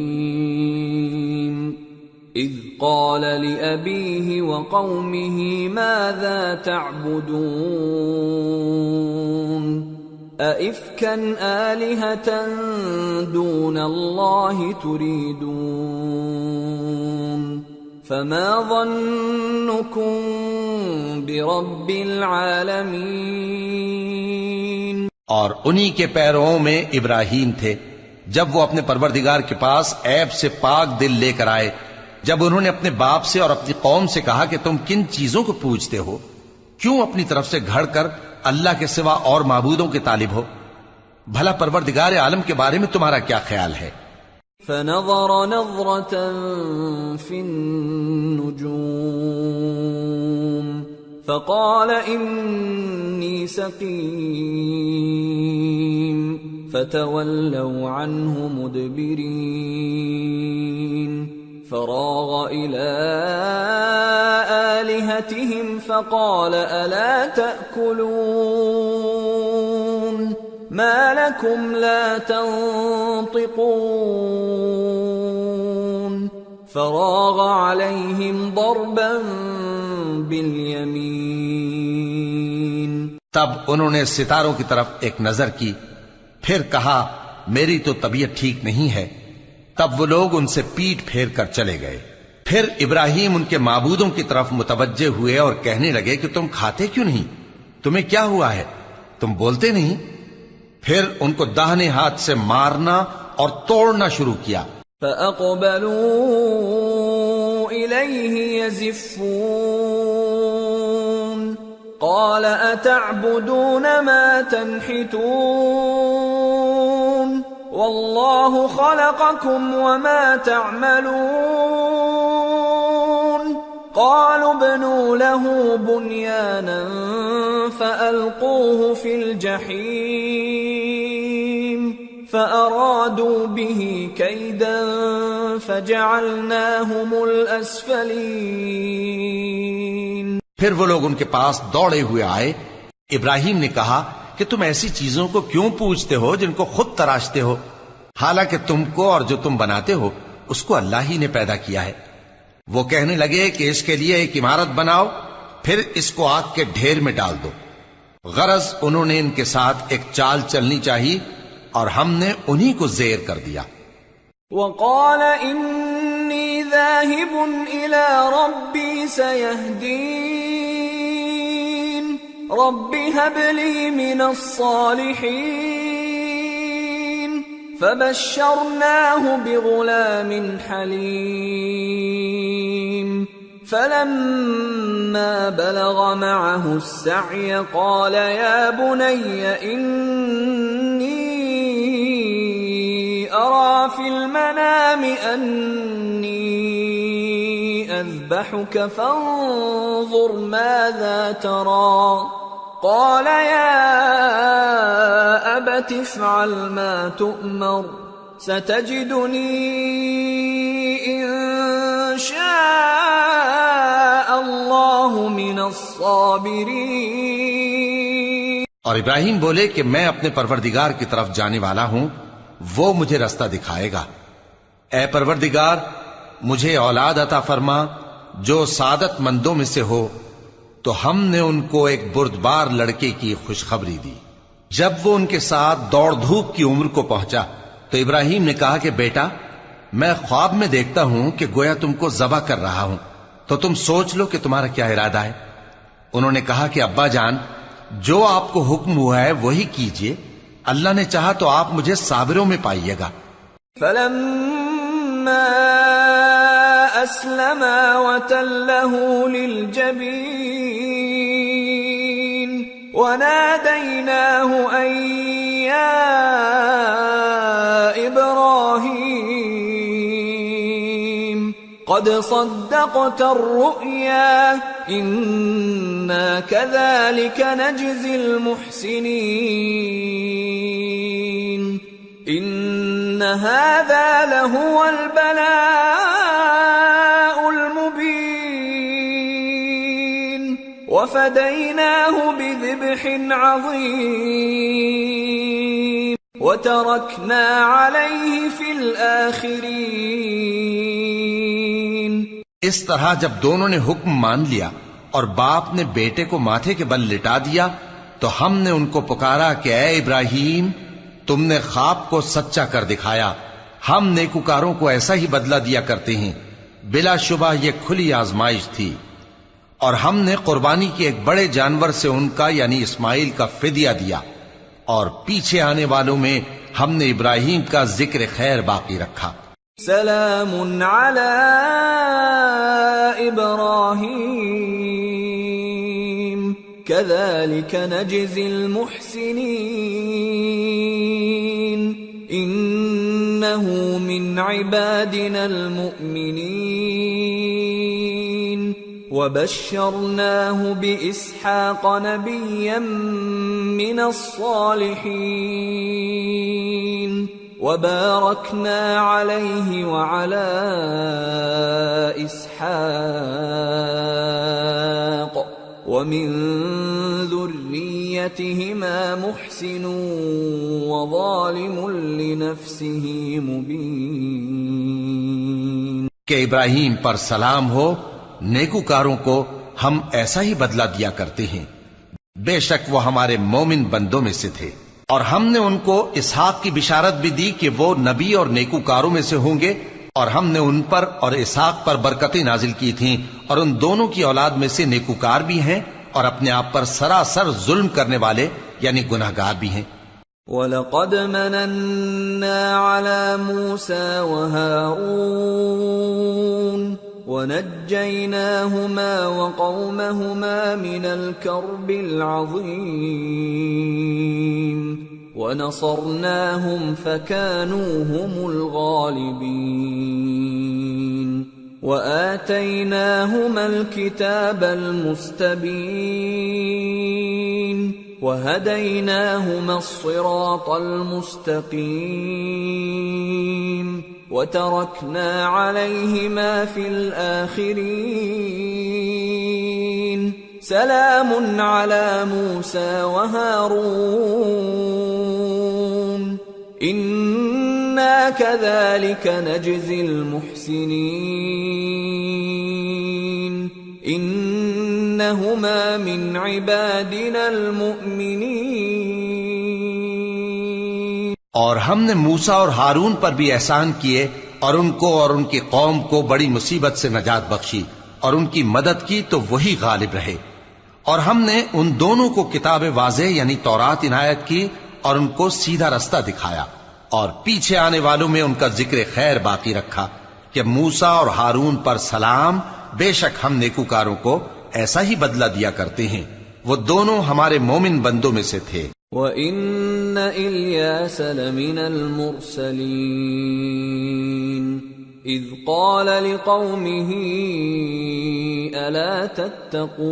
إِذْ قَالَ لِأَبِيهِ وَقَوْمِهِ مَاذَا تَعْبُدُونَ أَئِفْكًا آلِهَةً دُونَ اللَّهِ تُرِيدُونَ فَمَا ظَنُّكُمْ بِرَبِّ الْعَالَمِينَ۔ اور انہی کے پیرووں میں ابراہیم تھے، جب وہ اپنے پروردگار کے پاس عیب سے پاک دل لے کر آئے، جب انہوں نے اپنے باپ سے اور اپنی قوم سے کہا کہ تم کن چیزوں کو پوجتے ہو، کیوں اپنی طرف سے گھڑ کر اللہ کے سوا اور معبودوں کے طالب ہو؟ بھلا پروردگار عالم کے بارے میں تمہارا کیا خیال ہے؟ فنظر نظرة في النجوم فقال إني سقيم فتولوا عنه مدبرين فراغ إلى آلهتهم فقال ألا تأكلون ما لكم لا تنطقون فراغ عليهم ضربا باليمين۔ تب انہوں نے ستاروں کی طرف ایک نظر کی، پھر کہا میری تو طبیعت ٹھیک نہیں ہے، تب وہ لوگ ان سے پیٹ پھیر کر چلے گئے۔ پھر ابراہیم ان کے معبودوں کی طرف متوجہ ہوئے اور کہنے لگے کہ تم کھاتے کیوں نہیں؟ تمہیں کیا ہوا ہے؟ تم بولتے نہیں؟ پھر ان کو داہنے ہاتھ سے مارنا اور توڑنا شروع کیا۔ فَأَقْبَلُوا إِلَيْهِ يَزِفُّونَ قال أتعبدون ما تنحتون والله خلقكم وما تعملون قالوا ابنوا له بنيانا فألقوه في الجحيم فأرادوا به كيدا فجعلناهم الأسفلين۔ پھر وہ لوگ ان کے پاس دوڑے ہوئے آئے۔ ابراہیم نے کہا کہ تم ایسی چیزوں کو کیوں پوچھتے ہو جن کو خود تراشتے ہو، حالانکہ تم کو اور جو تم بناتے ہو اس کو اللہ ہی نے پیدا کیا ہے۔ وہ کہنے لگے کہ اس کے لیے ایک عمارت بناؤ، پھر اس کو آگ کے ڈھیر میں ڈال دو۔ غرض انہوں نے ان کے ساتھ ایک چال چلنی چاہی اور ہم نے انہی کو زیر کر دیا۔ وقال انی ذاہب الی ربی سیہدین رب هب لی من الصالحین فبشرناه بغلام حلیم فلما بلغ معه السعي قال يا بني إني أرى في المنام أني أذبحك فانظر ماذا ترى قال يا أبت افعل ما تؤمر ستجدني إن شاء اللہ من الصابرین۔ اور ابراہیم بولے کہ میں اپنے پروردگار کی طرف جانے والا ہوں، وہ مجھے رستہ دکھائے گا۔ اے پروردگار مجھے اولاد عطا فرما جو سعادت مندوں میں سے ہو۔ تو ہم نے ان کو ایک بردبار لڑکے کی خوشخبری دی۔ جب وہ ان کے ساتھ دوڑ دھوپ کی عمر کو پہنچا تو ابراہیم نے کہا کہ بیٹا میں خواب میں دیکھتا ہوں کہ گویا تم کو ذبح کر رہا ہوں، تو تم سوچ لو کہ تمہارا کیا ارادہ ہے۔ انہوں نے کہا کہ ابا جان جو آپ کو حکم ہوا ہے وہی کیجئے، اللہ نے چاہا تو آپ مجھے صابروں میں پائیے گا۔ فلما اسلما وتله للجبين وناديناه ان يا ابراهيم قد صدقت الرؤيا إنا كذلك نجزي المحسنين إن هذا لهو البلاء المبين وفديناه بذبح عظيم وتركنا عليه في الآخرين۔ اس طرح جب دونوں نے حکم مان لیا اور باپ نے بیٹے کو ماتھے کے بل لٹا دیا تو ہم نے ان کو پکارا کہ اے ابراہیم تم نے خواب کو سچا کر دکھایا، ہم نیکوکاروں کو ایسا ہی بدلہ دیا کرتے ہیں، بلا شبہ یہ کھلی آزمائش تھی۔ اور ہم نے قربانی کے ایک بڑے جانور سے ان کا یعنی اسماعیل کا فدیہ دیا، اور پیچھے آنے والوں میں ہم نے ابراہیم کا ذکر خیر باقی رکھا۔ سلام علی ابراہیم کذالک نجزی المحسنین انہ من عبادنا المؤمنین وبشرناه بإسحاق نبيا من الصالحين وباركنا عليه وعلى إسحاق ومن ذريتهما محسن وظالم لنفسه مبين۔ کہ ابراہیم پر سلام ہو، نیکوکاروں کو ہم ایسا ہی بدلہ دیا کرتے ہیں، بے شک وہ ہمارے مومن بندوں میں سے تھے۔ اور ہم نے ان کو اسحاق کی بشارت بھی دی کہ وہ نبی اور نیکوکاروں میں سے ہوں گے، اور ہم نے ان پر اور اسحاق پر برکتیں نازل کی تھیں، اور ان دونوں کی اولاد میں سے نیکوکار بھی ہیں اور اپنے آپ پر سراسر ظلم کرنے والے یعنی گناہگار بھی ہیں۔ وَلَقَدْ مَنَنَّا عَلَى مُوسَى وَهَارُونَ ونجيناهما وقومهما من الكرب العظيم ونصرناهم فكانوا هم الغالبين وآتيناهما الكتاب المستبين وهديناهما الصراط المستقيم وتركنا عليهما في الآخرين سلام على موسى وهارون إنا كذلك نجزي المحسنين إنهما من عبادنا المؤمنين. اور ہم نے موسیٰ اور ہارون پر بھی احسان کیے اور ان کو اور ان کی قوم کو بڑی مصیبت سے نجات بخشی اور ان کی مدد کی تو وہی غالب رہے. اور ہم نے ان دونوں کو کتاب واضح یعنی تورات عنایت کی اور ان کو سیدھا رستہ دکھایا اور پیچھے آنے والوں میں ان کا ذکر خیر باقی رکھا کہ موسیٰ اور ہارون پر سلام، بے شک ہم نیکوکاروں کو ایسا ہی بدلہ دیا کرتے ہیں، وہ دونوں ہمارے مومن بندوں میں سے تھے. وَإِنَّ إِلْيَاسَ لَمِنَ الْمُرْسَلِينَ إِذْ قَالَ لِقَوْمِهِ أَلَا تَتَّقُونَ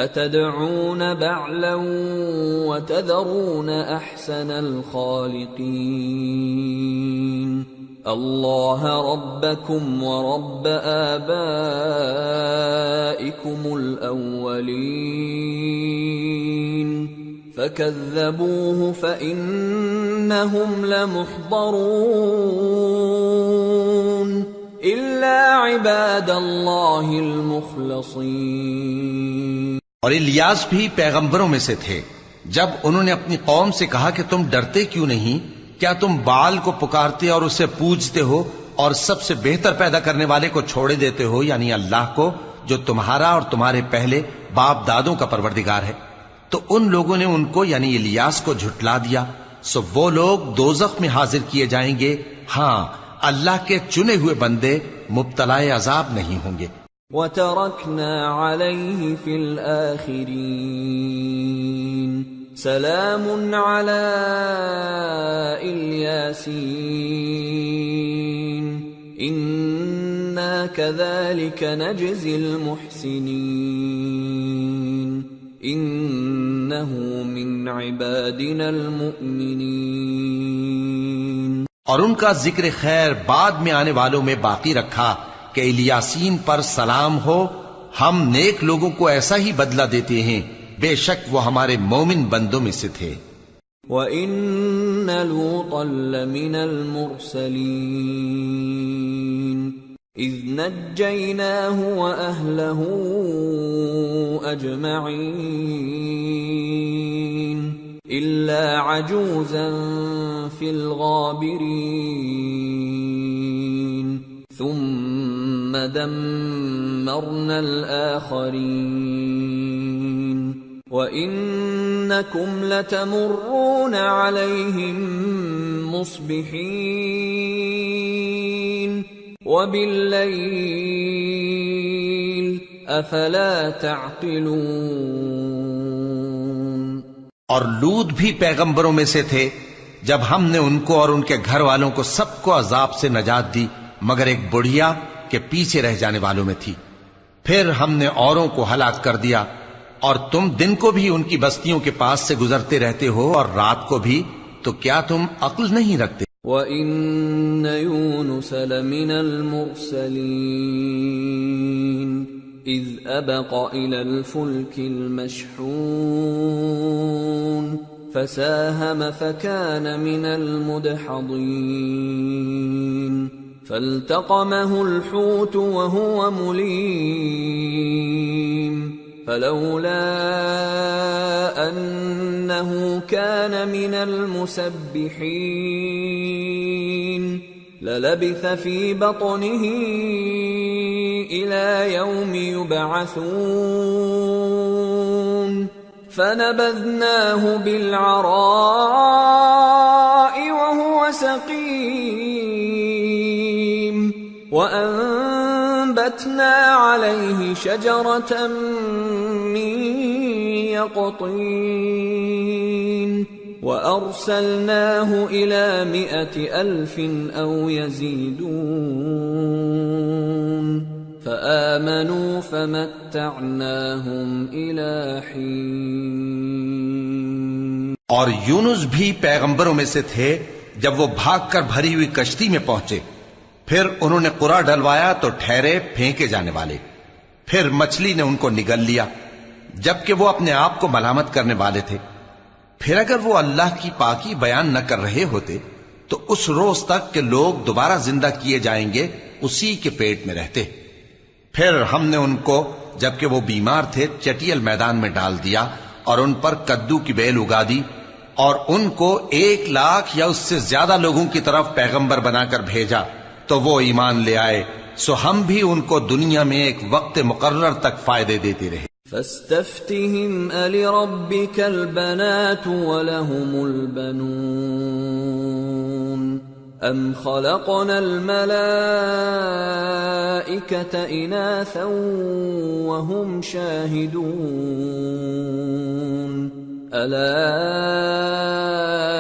أَتَدْعُونَ بَعْلًا وَتَذَرُونَ أَحْسَنَ الْخَالِقِينَ اللَّهَ رَبَّكُمْ وَرَبَّ آبَائِكُمُ الْأَوَّلِينَ فَكَذَّبُوهُ فَإِنَّهُمْ لَمُحْضَرُونَ إِلَّا عِبَادَ اللَّهِ الْمُخْلَصِينَ. اور الیاس بھی پیغمبروں میں سے تھے. جب انہوں نے اپنی قوم سے کہا کہ تم ڈرتے کیوں نہیں؟ کیا تم بال کو پکارتے اور اسے پوجتے ہو اور سب سے بہتر پیدا کرنے والے کو چھوڑے دیتے ہو یعنی اللہ کو جو تمہارا اور تمہارے پہلے باپ دادوں کا پروردگار ہے؟ تو ان لوگوں نے ان کو یعنی الیاس کو جھٹلا دیا، سو وہ لوگ دوزخ میں حاضر کیے جائیں گے. ہاں، اللہ کے چنے ہوئے بندے مبتلا عذاب نہیں ہوں گے. وَتَرَكْنَا عَلَيْهِ فِي الْآخِرِينَ سلام على الياسين إنا كذلك نجزي المحسنين إنه من عبادنا المؤمنين. اور ان کا ذکر خیر بعد میں آنے والوں میں باقی رکھا کہ الیاسین پر سلام ہو، ہم نیک لوگوں کو ایسا ہی بدلہ دیتے ہیں، بے شک وہ ہمارے مومن بندوں میں سے تھے. وَإِنَّ لُوطًا لَّمِنَ الْمُرْسَلِينَ إِذْ نَجَّيْنَاهُ وَأَهْلَهُ أَجْمَعِينَ إِلَّا عَجُوزًا فِي الْغَابِرِينَ ثُمَّ دَمَّرْنَا الْآخَرِينَ وَإِنَّكُمْ لَتَمُرُّونَ عَلَيْهِمْ مُصْبِحِينَ وَبِاللَّيْلِ أَفَلَا تَعْقِلُونَ. اور لوط بھی پیغمبروں میں سے تھے. جب ہم نے ان کو اور ان کے گھر والوں کو سب کو عذاب سے نجات دی مگر ایک بڑھیا کہ پیچھے رہ جانے والوں میں تھی. پھر ہم نے اوروں کو ہلاک کر دیا اور تم دن کو بھی ان کی بستیوں کے پاس سے گزرتے رہتے ہو اور رات کو بھی، تو کیا تم عقل نہیں رکھتے؟ وَإِنَّ يُونُسَ لَمِنَ الْمُرْسَلِينَ إِذْ أَبَقَ إِلَى الْفُلْكِ الْمَشْحُونِ فَسَاهَمَ فَكَانَ مِنَ الْمُدْحَضِينَ فَالْتَقَمَهُ الْحُوتُ وَهُوَ مُلِيمٌ فَلَوْلَا أَنَّهُ كَانَ مِنَ الْمُسَبِّحِينَ لَلَبِثَ فِي بَطْنِهِ إِلَى يَوْمِ يُبْعَثُونَ فَنَبَذْنَاهُ بِالْعَرَاءِ وَهُوَ سَقِيمٌ وَأَنبَتْنَا عَلَيْهِ شَجَرَةً مِّن يَقْطِينٍ وَأَرْسَلْنَاهُ إِلَى 100,000 أَوْ يَزِيدُونَ فَآمَنُوا فَمَتَّعْنَاهُمْ إِلَى حِينٍ۔ اور یونس بھی پیغمبروں میں سے تھے جب وہ بھاگ کر بھری ہوئی کشتی میں پہنچے، پھر انہوں نے قرعہ ڈلوایا تو ٹھہرے پھینکے جانے والے، پھر مچھلی نے ان کو نگل لیا جبکہ وہ اپنے آپ کو ملامت کرنے والے تھے۔ پھر اگر وہ اللہ کی پاکی بیان نہ کر رہے ہوتے تو اس روز تک کہ لوگ دوبارہ زندہ کیے جائیں گے اسی کے پیٹ میں رہتے۔ پھر ہم نے ان کو جبکہ وہ بیمار تھے چٹیل میدان میں ڈال دیا اور ان پر کدو کی بیل اگا دی، اور ان کو 1,00,000 یا اس سے زیادہ لوگوں کی طرف پیغمبر بنا کر بھیجا تو وہ ایمان لے آئے، سو ہم بھی ان کو دنیا میں ایک وقت مقرر تک فائدے دیتے رہے۔ فاستفتهم ألربك البنات ولهم البنون أم خلقنا الملائكة إناثا وهم شاهدون ألا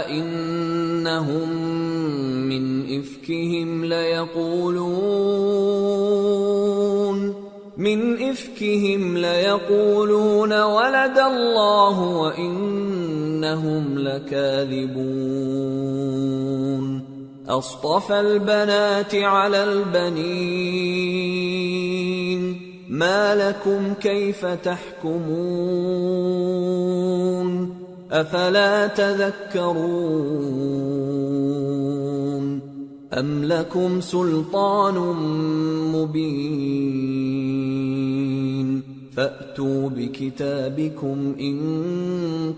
إنهم من إفكهم ليقولون ولد الله وإنهم لكاذبون أصطفى البنات على البنين ما لكم كيف تحكمون أفلا تذكرون أم لكم سلطان مبين فأتوا بكتابكم إن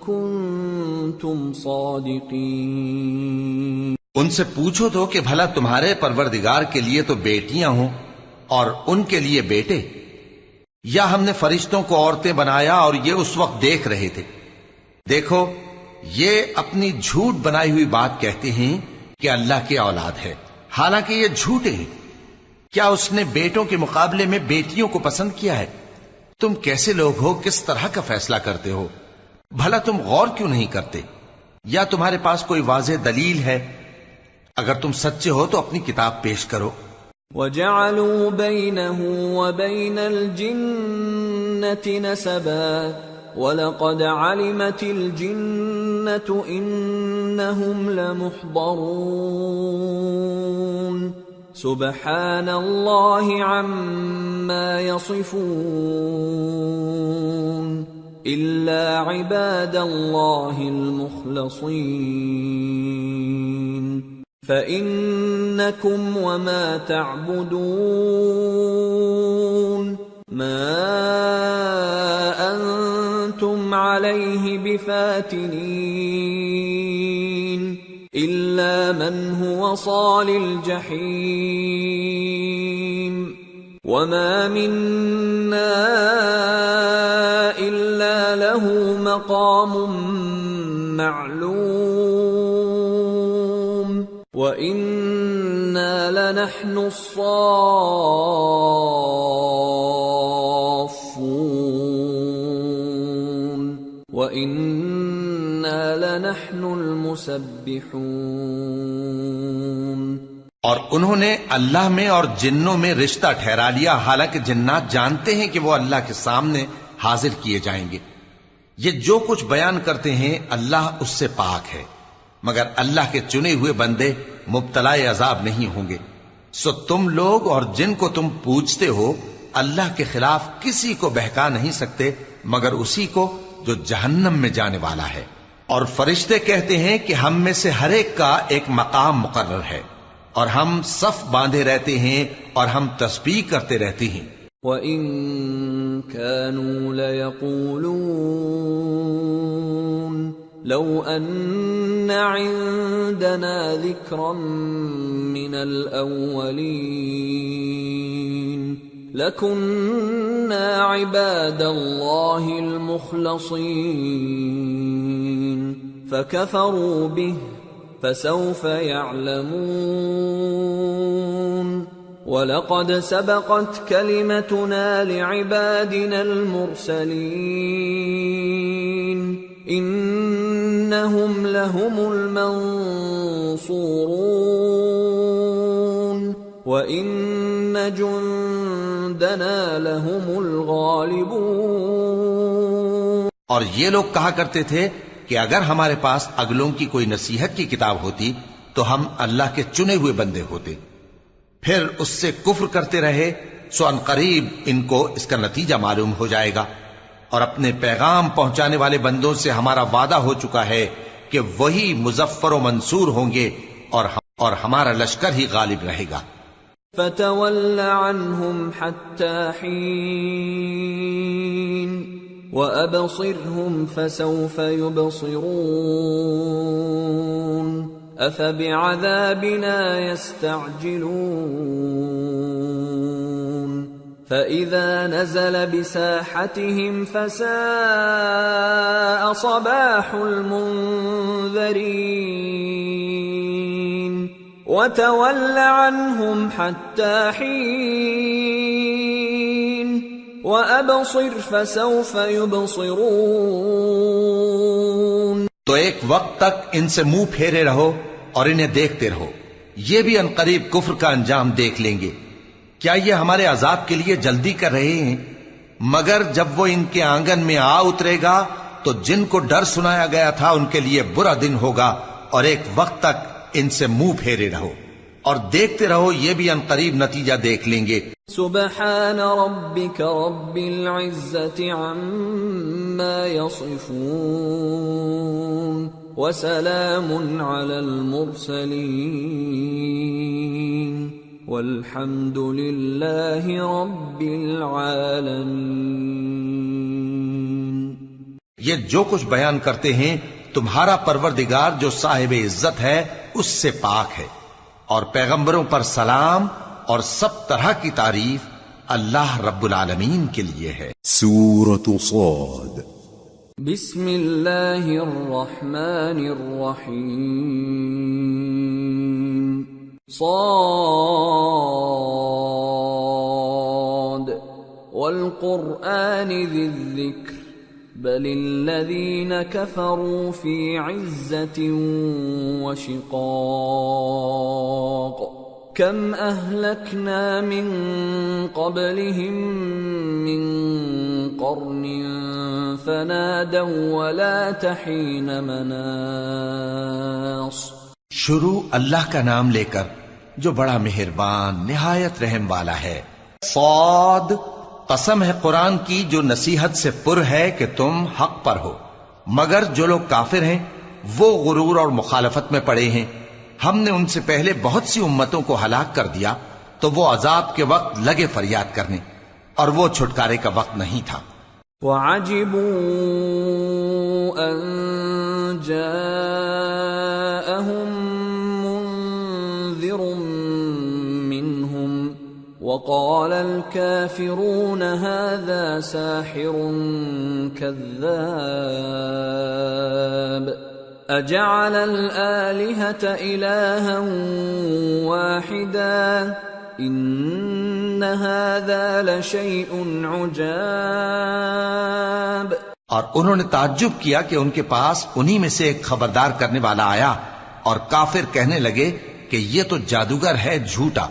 كنتم صادقين۔ ان سے پوچھو تو کہ بھلا تمہارے پروردگار کے لیے تو بیٹیاں ہوں اور ان کے لیے بیٹے، یا ہم نے فرشتوں کو عورتیں بنایا اور یہ اس وقت دیکھ رہے تھے؟ دیکھو یہ اپنی جھوٹ بنائی ہوئی بات کہتے ہیں کہ اللہ کی اولاد ہے، حالانکہ یہ جھوٹے ہیں۔ کیا اس نے بیٹوں کے مقابلے میں بیٹیوں کو پسند کیا ہے؟ تم کیسے لوگ ہو، کس طرح کا فیصلہ کرتے ہو؟ بھلا تم غور کیوں نہیں کرتے؟ یا تمہارے پاس کوئی واضح دلیل ہے؟ اگر تم سچے ہو تو اپنی کتاب پیش کرو۔ وَجَعَلُوا بَيْنَهُ وَبَيْنَ الْجِنَّةِ نَسَبًا وَلَقَدْ عَلِمَتِ الْجِنَّةُ إِنَّهُمْ لَمُحْضَرُونَ سُبْحَانَ اللَّهِ عَمَّا يَصِفُونَ إِلَّا عِبَادَ اللَّهِ الْمُخْلَصِينَ فَإِنَّكُمْ وَمَا تَعْبُدُونَ مَا أَنْتُمْ عَلَيْهِ بِفَاتِنِينَ إِلَّا مَنْ هُوَ صَالِ الْجَحِيمِ وَمَا مِنَّا إِلَّا لَهُ مَقَامٌ مَّعْلُومٌ وَإِنَّا لَنَحْنُ الصَّافُّونَ وَإِنَّا لَنَحْنُ الْمُسَبِّحُونَ۔ اور انہوں نے اللہ میں اور جنوں میں رشتہ ٹھہرا لیا، حالانکہ جنات جانتے ہیں کہ وہ اللہ کے سامنے حاضر کیے جائیں گے۔ یہ جو کچھ بیان کرتے ہیں اللہ اس سے پاک ہے، مگر اللہ کے چنے ہوئے بندے مبتلا عذاب نہیں ہوں گے۔ سو تم لوگ اور جن کو تم پوجتے ہو اللہ کے خلاف کسی کو بہکا نہیں سکتے مگر اسی کو جو جہنم میں جانے والا ہے۔ اور فرشتے کہتے ہیں کہ ہم میں سے ہر ایک کا ایک مقام مقرر ہے، اور ہم صف باندھے رہتے ہیں اور ہم تسبیح کرتے رہتے ہیں۔ وَإِن كَانُوا لَيَقُولُونَ لَوْ أَنَّ عِندَنَا ذِكْرًا مِّنَ الْأَوَّلِينَ لَكُنَّا عِبَادَ اللَّهِ الْمُخْلَصِينَ فَكَفَرُوا بِهِ فَسَوْفَ يَعْلَمُونَ وَلَقَدْ سَبَقَتْ كَلِمَتُنَا لِعِبَادِنَا الْمُرْسَلِينَ إِنَّهُمْ لَهُمُ الْمَنصُورُونَ وَإِنَّ جُندَنَا لَهُمُ الْغَالِبُونَ۔ اور یہ لوگ کہا کرتے تھے کہ اگر ہمارے پاس اگلوں کی کوئی نصیحت کی کتاب ہوتی تو ہم اللہ کے چنے ہوئے بندے ہوتے، پھر اس سے کفر کرتے رہے، سو ان قریب ان کو اس کا نتیجہ معلوم ہو جائے گا۔ اور اپنے پیغام پہنچانے والے بندوں سے ہمارا وعدہ ہو چکا ہے کہ وہی مظفر و منصور ہوں گے اور ہمارا لشکر ہی غالب رہے گا۔ فَتَوَلَّ عَنْهُمْ حَتَّى حِينٍ وَأَبْصِرْهُمْ فَسَوْفَ يُبْصِرُونَ أَفَبِعَذَابِنَا يَسْتَعْجِلُونَ فَإِذَا نَزَلَ بِسَاحَتِهِمْ فَسَاءَ صَبَاحُ الْمُنذَرِينَ وَتَوَلَّ عَنْهُمْ حَتَّى حِينٍ وَأَبْصِرْ فَسَوْفَ يُبْصِرُونَ۔ تو ایک وقت تک ان سے منہ پھیرے رہو اور انہیں دیکھتے رہو، یہ بھی عنقریب کفر کا انجام دیکھ لیں گے۔ کیا یہ ہمارے عذاب کے لیے جلدی کر رہے ہیں؟ مگر جب وہ ان کے آنگن میں آ اترے گا تو جن کو ڈر سنایا گیا تھا ان کے لیے برا دن ہوگا، اور ایک وقت تک ان سے منہ پھیرے رہو اور دیکھتے رہو، یہ بھی عنقریب نتیجہ دیکھ لیں گے۔ سبحان ربك رب العزة عما يصفون وسلام على المرسلين والحمد لله رب العالمين۔ یہ جو کچھ بیان کرتے ہیں تمہارا پروردگار جو صاحب عزت ہے اس سے پاک ہے، اور پیغمبروں پر سلام اور سب طرح کی تعریف اللہ رب العالمین کے لیے ہے۔ سورة صاد۔ بسم اللہ الرحمن الرحیم۔ صاد والقرآن ذی الذکر بل الذین کفروا فی عزة وشقاق کم اہلکنا من قبلہم من قرن فنادوا ولا تحین مناص۔ شروع اللہ کا نام لے کر جو بڑا مہربان نہایت رحم والا ہے۔ صاد، قسم ہے قرآن کی جو نصیحت سے پر ہے کہ تم حق پر ہو، مگر جو لوگ کافر ہیں وہ غرور اور مخالفت میں پڑے ہیں۔ ہم نے ان سے پہلے بہت سی امتوں کو ہلاک کر دیا تو وہ عذاب کے وقت لگے فریاد کرنے، اور وہ چھٹکارے کا وقت نہیں تھا۔ وَعَجِبُوا أَن جَاءَهُم مُّنذِرٌ مِّنْهُمْ وَقَالَ الْكَافِرُونَ هَذَا سَاحِرٌ كَذَّابٌ أَجَعَلَ الْآلِهَةَ إِلَٰهًا وَاحِدًا إِنَّ هَذَا لَشَيْءٌ عُجَابٌ۔ اور انہوں نے تعجب کیا کہ ان کے پاس انہی میں سے ایک خبردار کرنے والا آیا، اور کافر کہنے لگے کہ یہ تو جادوگر ہے جھوٹا،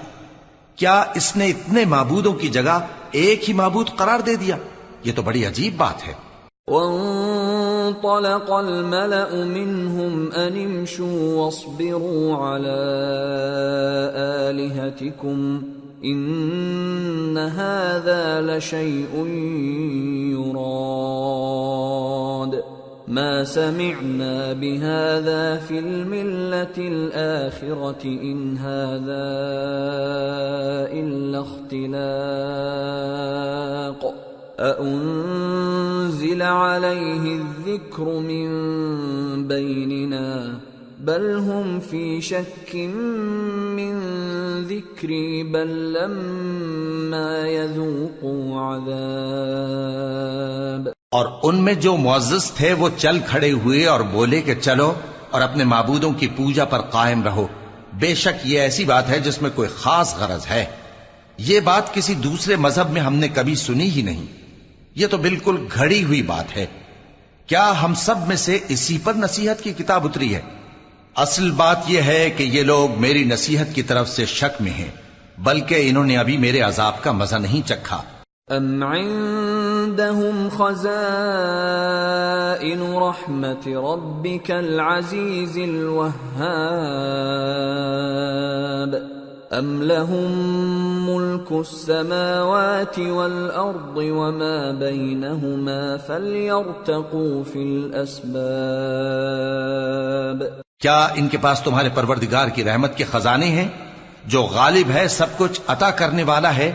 کیا اس نے اتنے معبودوں کی جگہ ایک ہی معبود قرار دے دیا؟ یہ تو بڑی عجیب بات ہے۔ وانطلق الملأ منهم أن امشوا واصبروا على آلهتكم إن هذا لشيء يراد ما سمعنا بهذا في الملة الآخرة إن هذا إلا اختلاق أأنزل عليه الذكر من بيننا بل هم في شك من ذكري بل لما يذوقوا عذاب۔ اور ان میں جو معزز تھے وہ چل کھڑے ہوئے اور بولے کہ چلو اور اپنے معبودوں کی پوجا پر قائم رہو، بے شک یہ ایسی بات ہے جس میں کوئی خاص غرض ہے۔ یہ بات کسی دوسرے مذہب میں ہم نے کبھی سنی ہی نہیں. یہ تو بالکل گھڑی ہوئی بات ہے. کیا ہم سب میں سے اسی پر نصیحت کی کتاب اتری ہے؟ اصل بات یہ ہے کہ یہ لوگ میری نصیحت کی طرف سے شک میں ہیں، بلکہ انہوں نے ابھی میرے عذاب کا مزہ نہیں چکھا. ام عندهم خزائن رحمت ربك العزیز الوهاب ام لهم ملك السماوات والارض وما بينهما فليرتقوا في الاسباب. کیا ان کے پاس تمہارے پروردگار کی رحمت کے خزانے ہیں جو غالب ہے، سب کچھ عطا کرنے والا ہے،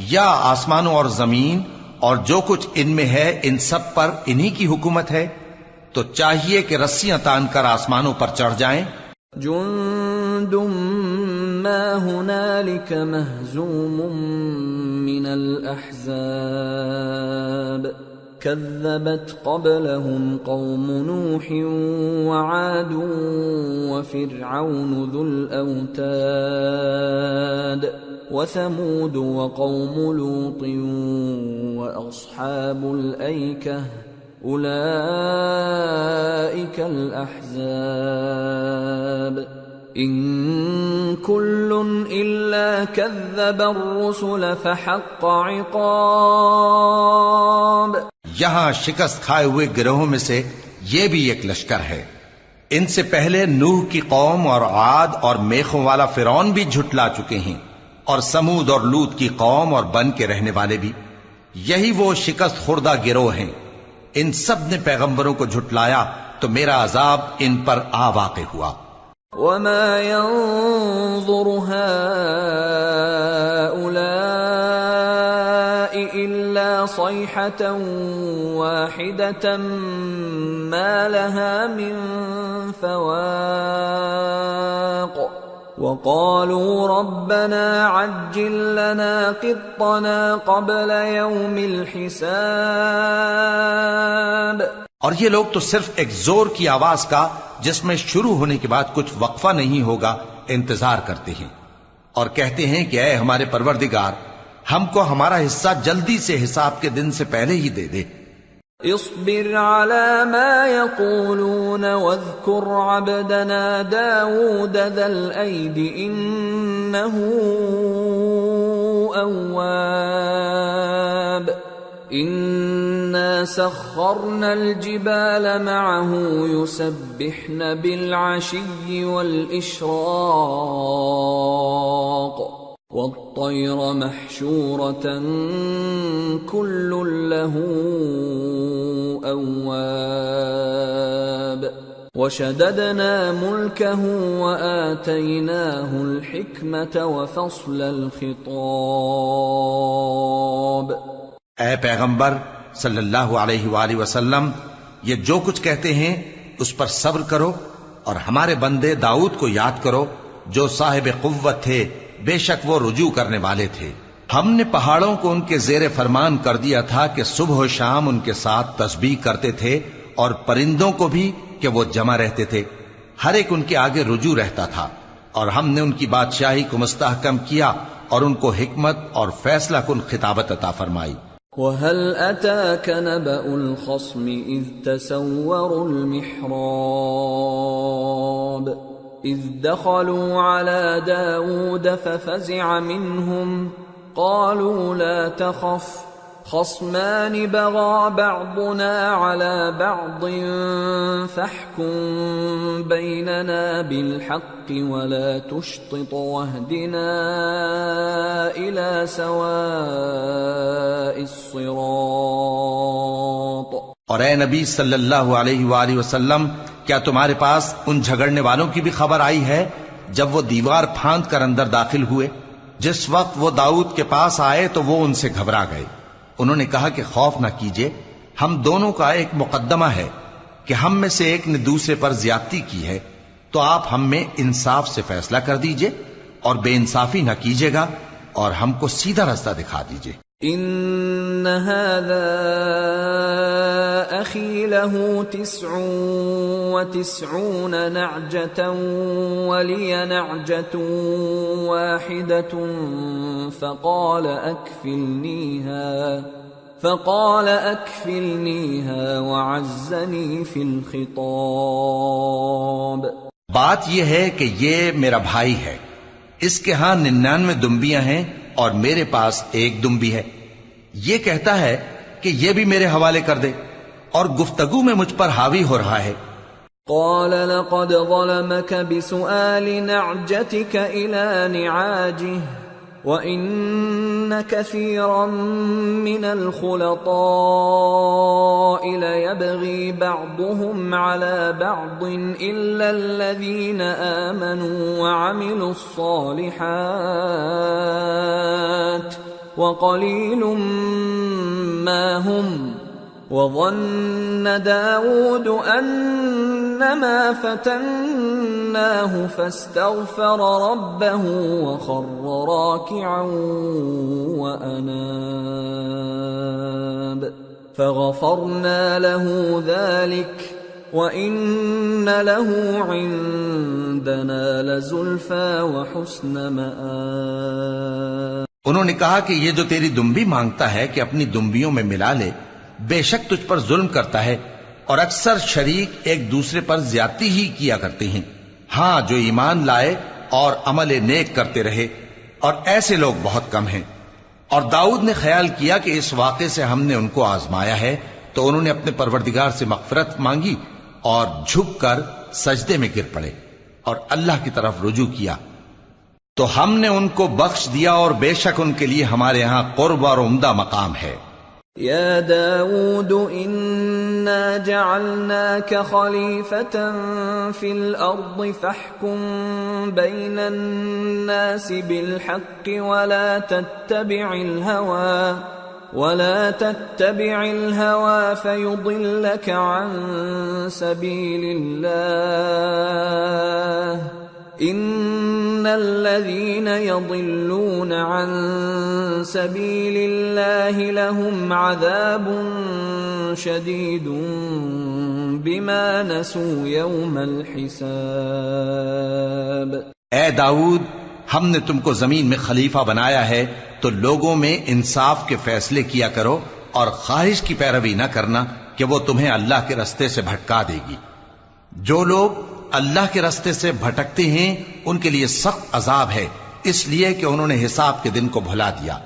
یا آسمانوں اور زمین اور جو کچھ ان میں ہے ان سب پر انہی کی حکومت ہے؟ تو چاہیے کہ رسیاں تان کر آسمانوں پر چڑھ جائیں. جند ما هنالك مهزوم من الأحزاب كذبت قبلهم قوم نوح وعاد وفرعون ذو الأوتاد وثمود وقوم لوط وأصحاب الأيكة أولئك الأحزاب إن كل إلا كذب الرسل فحق عقاب. یہاں شکست کھائے ہوئے گروہوں میں سے یہ بھی ایک لشکر ہے. ان سے پہلے نوح کی قوم اور عاد اور میخوں والا فرعون بھی جھٹلا چکے ہیں، اور سمود اور لوط کی قوم اور بن کے رہنے والے بھی. یہی وہ شکست خوردہ گروہ ہیں. ان سب نے پیغمبروں کو جھٹلایا تو میرا عذاب ان پر آ واقع ہوا. وما ينظر هؤلاء إلا صيحة واحدة ما لها من فواق وقالوا ربنا عجل لنا قطنا قبل يوم الحساب. اور یہ لوگ تو صرف ایک زور کی آواز کا جس میں شروع ہونے کے بعد کچھ وقفہ نہیں ہوگا انتظار کرتے ہیں، اور کہتے ہیں کہ اے ہمارے پروردگار، ہم کو ہمارا حصہ جلدی سے حساب کے دن سے پہلے ہی دے دے. اصبر على ما يقولون واذكر عبدنا داود ذا الأيد إنه أواب. إنا سخرنا الجبال معه يسبحن بالعشي والإشراق والطير محشورة كل له أواب. وشددنا ملكه وآتيناه الحكمة وفصل الخطاب. اے پیغمبر صلی اللہ علیہ وآلہ وسلم، یہ جو کچھ کہتے ہیں اس پر صبر کرو، اور ہمارے بندے داؤد کو یاد کرو جو صاحب قوت تھے، بے شک وہ رجوع کرنے والے تھے. ہم نے پہاڑوں کو ان کے زیر فرمان کر دیا تھا کہ صبح و شام ان کے ساتھ تسبیح کرتے تھے، اور پرندوں کو بھی کہ وہ جمع رہتے تھے، ہر ایک ان کے آگے رجوع رہتا تھا. اور ہم نے ان کی بادشاہی کو مستحکم کیا اور ان کو حکمت اور فیصلہ کن خطابت عطا فرمائی. وَهَلْ أَتَاكَ نَبَأُ الْخَصْمِ إِذْ تَسَوَّرُوا الْمِحْرَابَ إِذْ دَخَلُوا عَلَى دَاوُودَ فَفَزِعَ مِنْهُمْ قَالُوا لَا تَخَفْ خَصْمَانِ بَغَى بَعْضُنَا عَلَى بَعْضٍ فَاحْكُم بَيْنَنَا بِالْحَقِّ وَلَا تُشْطِطْ وَاهْدِنَا إِلَى سَوَاءِ الصِّرَاطِ. اور اے نبی صلی اللہ علیہ وآلہ وسلم، کیا تمہارے پاس ان جھگڑنے والوں کی بھی خبر آئی ہے جب وہ دیوار پھاند کر اندر داخل ہوئے؟ جس وقت وہ داؤد کے پاس آئے تو وہ ان سے گھبرا گئے. انہوں نے کہا کہ خوف نہ کیجیے، ہم دونوں کا ایک مقدمہ ہے کہ ہم میں سے ایک نے دوسرے پر زیادتی کی ہے، تو آپ ہم میں انصاف سے فیصلہ کر دیجئے اور بے انصافی نہ کیجیے گا، اور ہم کو سیدھا راستہ دکھا دیجئے. ان هذا أخي له 99 نعجة ولي نعجة واحدة فقال أكفلنيها وعزني في الخطاب. بات یہ ہے کہ یہ میرا بھائی ہے، اس کے ہاں 99 دمبیاں ہیں اور میرے پاس ایک دمبی ہے. یہ کہتا ہے کہ یہ بھی میرے حوالے کر دے، اور گفتگو میں مجھ پر حاوی ہو رہا ہے. قال لقد ظلمك بسؤال نعجتك إلى نعاجه وَإِنَّ كَثِيرًا مِّنَ الْخُلَطَاءِ لَيَبْغِي بَعْضُهُمْ عَلَى بَعْضٍ إِلَّا الَّذِينَ آمَنُوا وَعَمِلُوا الصَّالِحَاتِ وَقَلِيلٌ مَّا هُمْ. وَظَنَّ دَاوُودُ أَنَّمَا فَتَنَّاهُ فَاسْتَغْفَرَ رَبَّهُ وَخَرَّ رَاكِعًا وَأَنَابَ فَغَفَرْنَا لَهُ ذَلِكَ وَإِنَّ لَهُ عِندَنَا لَزُلْفَىٰ وَحُسْنَ مَآبٍ. انہوں نے کہا کہ یہ جو تیری دمبی مانگتا ہے کہ اپنی دمبیوں میں ملا لے، بے شک تجھ پر ظلم کرتا ہے، اور اکثر شریک ایک دوسرے پر زیادتی ہی کیا کرتے ہیں. ہاں، جو ایمان لائے اور عمل نیک کرتے رہے، اور ایسے لوگ بہت کم ہیں. اور داؤد نے خیال کیا کہ اس واقعے سے ہم نے ان کو آزمایا ہے، تو انہوں نے اپنے پروردگار سے مغفرت مانگی اور جھک کر سجدے میں گر پڑے اور اللہ کی طرف رجوع کیا، تو ہم نے ان کو بخش دیا، اور بے شک ان کے لیے ہمارے ہاں قرب اور عمدہ مقام ہے. يا داود إنا جعلناك خليفة في الأرض فاحكم بين الناس بالحق ولا تتبع الهوى فيضلك عن سبيل الله إن الذين يضلون عن سبيل الله لهم عذاب شديد بما نسوا يوم الحساب. اے داؤد، ہم نے تم کو زمین میں خلیفہ بنایا ہے، تو لوگوں میں انصاف کے فیصلے کیا کرو، اور خواہش کی پیروی نہ کرنا کہ وہ تمہیں اللہ کے رستے سے بھٹکا دے گی. جو لوگ اللہ کے رستے سے بھٹکتے ہیں ان کے لیے سخت عذاب ہے، اس لیے کہ انہوں نے حساب کے دن کو بھلا دیا.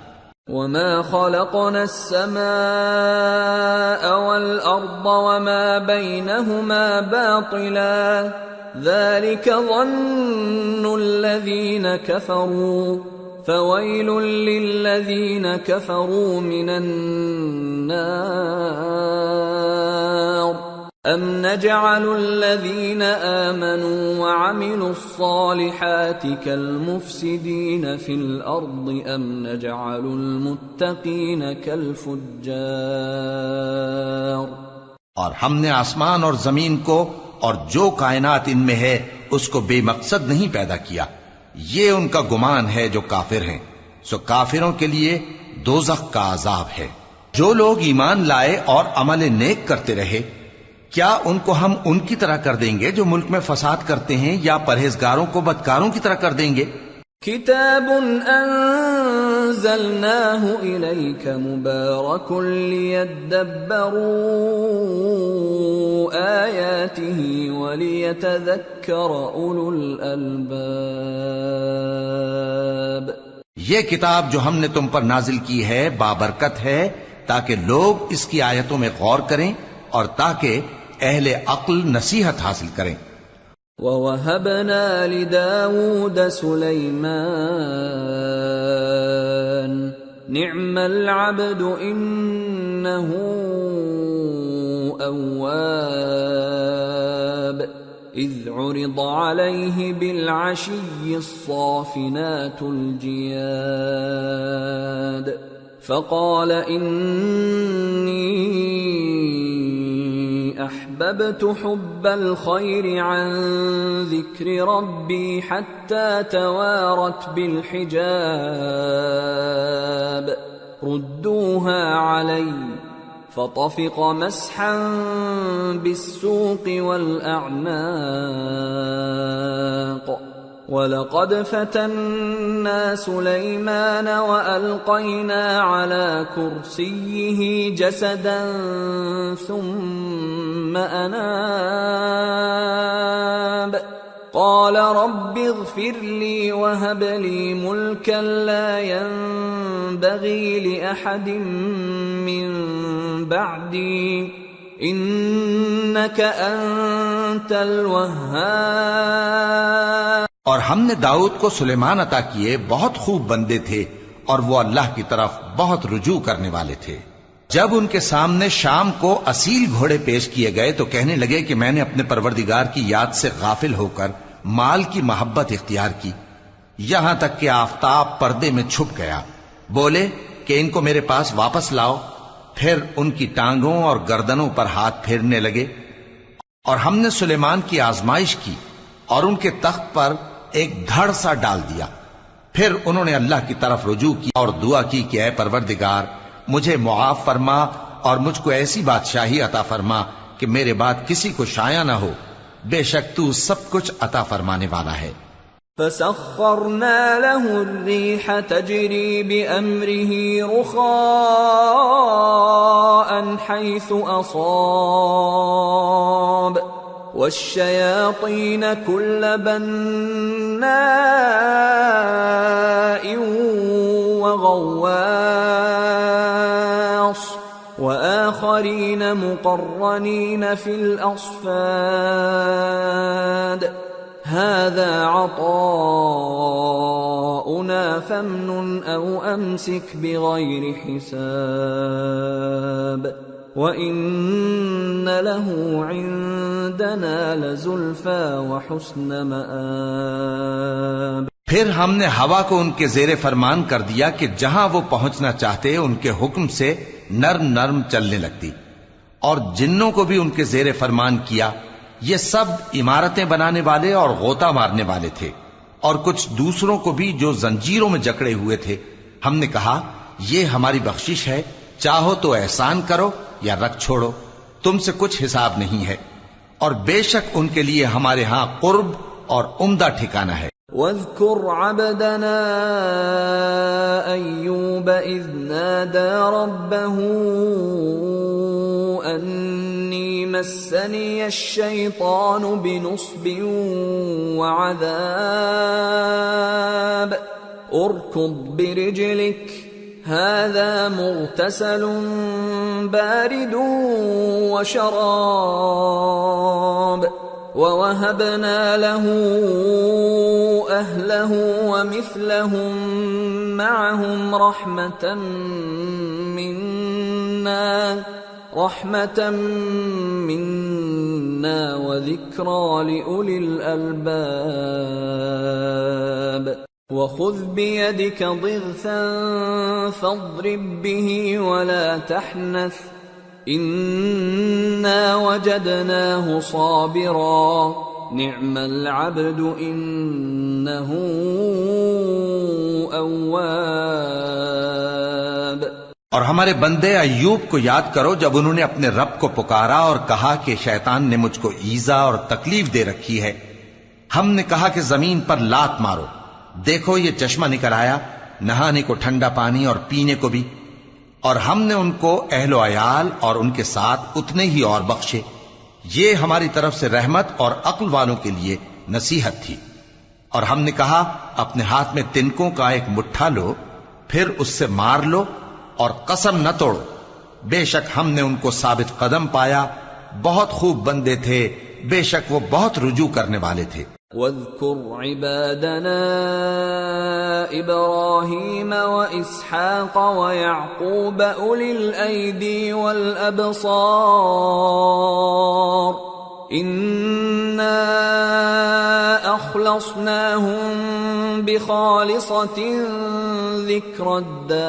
وَمَا خَلَقْنَا السَّمَاءَ وَالْأَرْضَ وَمَا بَيْنَهُمَا بَاطِلًا ذَلِكَ ظَنُّ الَّذِينَ كَفَرُوا فَوَيْلٌ لِّلَّذِينَ كَفَرُوا مِنَ النَّارِ. أَمْ نَجْعَلُ الَّذِينَ آمَنُوا وَعَمِلُوا الصَّالِحَاتِ كَالْمُفْسِدِينَ فِي الْأَرْضِ أَمْ نَجْعَلُ الْمُتَّقِينَ كَالْفُجَّارِ. اور ہم نے آسمان اور زمین کو اور جو کائنات ان میں ہے اس کو بے مقصد نہیں پیدا کیا. یہ ان کا گمان ہے جو کافر ہیں، سو کافروں کے لیے دوزخ کا عذاب ہے. جو لوگ ایمان لائے اور عمل نیک کرتے رہے، کیا ان کو ہم ان کی طرح کر دیں گے جو ملک میں فساد کرتے ہیں، یا پرہیزگاروں کو بدکاروں کی طرح کر دیں گے؟ کتاب انزلناه الیک مبارک لیدبروا آیاته ولیتذکر اولو الالباب. یہ کتاب جو ہم نے تم پر نازل کی ہے بابرکت ہے، تاکہ لوگ اس کی آیتوں میں غور کریں اور تاکہ اہل عقل نصیحت حاصل کریں. وَوَهَبْنَا لِدَاوُودَ سُلَيْمَانَ نِعْمَ الْعَبْدُ إِنَّهُ أَوَّابٌ إِذْ عُرِضَ عَلَيْهِ بِالْعَشِيِّ الصَّافِنَاتُ الْجِيَادُ فَقَالَ إِنِّي أحببت حب الخير عن ذكر ربي حتى توارت بالحجاب ردوها علي فطفق مسحا بالسوق والأعناق وَلَقَدْ فَتَنَّا سُلَيْمَانَ وَأَلْقَيْنَا عَلَى كُرْسِيِّهِ جَسَدًا ثُمَّ أَنَابَ قَالَ رَبِّ اغْفِرْ لِي وَهَبْ لِي مُلْكًا لَّا يَنبَغِي لِأَحَدٍ مِّن بَعْدِي إِنَّكَ أَنتَ الْوَهَّابُ۔ اور ہم نے داؤد کو سلیمان عطا کیے، بہت خوب بندے تھے اور وہ اللہ کی طرف بہت رجوع کرنے والے تھے۔ جب ان کے سامنے شام کو اصیل گھوڑے پیش کیے گئے تو کہنے لگے کہ میں نے اپنے پروردگار کی یاد سے غافل ہو کر مال کی محبت اختیار کی، یہاں تک کہ آفتاب پردے میں چھپ گیا۔ بولے کہ ان کو میرے پاس واپس لاؤ، پھر ان کی ٹانگوں اور گردنوں پر ہاتھ پھیرنے لگے۔ اور ہم نے سلیمان کی آزمائش کی اور ان کے تخت پر ایک دھڑ سا ڈال دیا۔ پھر انہوں نے اللہ کی طرف رجوع کی اور دعا کی کہ اے پروردگار مجھے معاف فرما اور مجھ کو ایسی بادشاہی عطا فرما کہ میرے بعد کسی کو شایع نہ ہو، بے شک تو سب کچھ عطا فرمانے والا ہے۔ فَسَخَّرْنَا لَهُ الرِّيحَ تَجْرِي بِأَمْرِهِ رُخَاءً حَيْثُ أَصَابَ وَالشَّيَاطِينَ كُلَّ بَنَّاءٍ وَغَوَّاصٍ وَآخَرِينَ مُقَرَّنِينَ فِي الْأَصْفَادِ هَذَا عَطَاؤُنَا فَامْنُنْ أَوْ أَمْسِكْ بِغَيْرِ حِسَابٍ وَإِنَّ لَهُ عِندَنَا لَزُلْفَىٰ وَحُسْنَ مَآبٍ۔ پھر ہم نے ہوا کو ان کے زیر فرمان کر دیا کہ جہاں وہ پہنچنا چاہتے ان کے حکم سے نرم نرم چلنے لگتی، اور جنوں کو بھی ان کے زیر فرمان کیا۔ یہ سب عمارتیں بنانے والے اور غوطہ مارنے والے تھے، اور کچھ دوسروں کو بھی جو زنجیروں میں جکڑے ہوئے تھے۔ ہم نے کہا یہ ہماری بخشش ہے، چاہو تو احسان کرو یا رکھ چھوڑو، تم سے کچھ حساب نہیں ہے، اور بے شک ان کے لیے ہمارے ہاں قرب اور عمدہ ٹھکانہ ہے۔ وَاذْكُرْ عَبْدَنَا أَيُّوبَ إِذْ نَادَى رَبَّهُ أَنِّي مَسَّنِيَ الشَّيْطَانُ بِنُصْبٍ وَعَذَابٍ ارْكُضْ بِرِجْلِكَ هَذَا مُغْتَسَلٌ بَارِدٌ وَشَرَابٌ وَوَهَبْنَا لَهُ أَهْلَهُ وَمِثْلَهُم مَّعَهُمْ رَحْمَةً مِّنَّا وَذِكْرَىٰ لِأُولِي الْأَلْبَابِ وَخُذْ بِيَدِكَ ضِغْثًا فَاضْرِب بِّهِ وَلَا تَحْنَثْ إِنَّا وَجَدْنَاهُ صَابِرًا نِعْمَ الْعَبْدُ إِنَّهُ أَوَّابٌ۔ اور ہمارے بندے ایوب کو یاد کرو جب انہوں نے اپنے رب کو پکارا اور کہا کہ شیطان نے مجھ کو ایذا اور تکلیف دے رکھی ہے۔ ہم نے کہا کہ زمین پر لات مارو، دیکھو یہ چشمہ نکل آیا، نہانے کو ٹھنڈا پانی اور پینے کو بھی، اور ہم نے ان کو اہل و عیال اور ان کے ساتھ اتنے ہی اور بخشے۔ یہ ہماری طرف سے رحمت اور عقل والوں کے لیے نصیحت تھی۔ اور ہم نے کہا اپنے ہاتھ میں تنکوں کا ایک مٹھا لو، پھر اس سے مار لو اور قسم نہ توڑو، بے شک ہم نے ان کو ثابت قدم پایا، بہت خوب بندے تھے، بے شک وہ بہت رجوع کرنے والے تھے۔ وَاذْكُرْ عِبَادَنَا إِبْرَاهِيمَ وَإِسْحَاقَ وَيَعْقُوبَ أُولِي الْأَيْدِي وَالْأَبْصَارِ إِنَّا أَخْلَصْنَاهُمْ بِخَالِصَةٍ ذِكْرَى الدَّارِ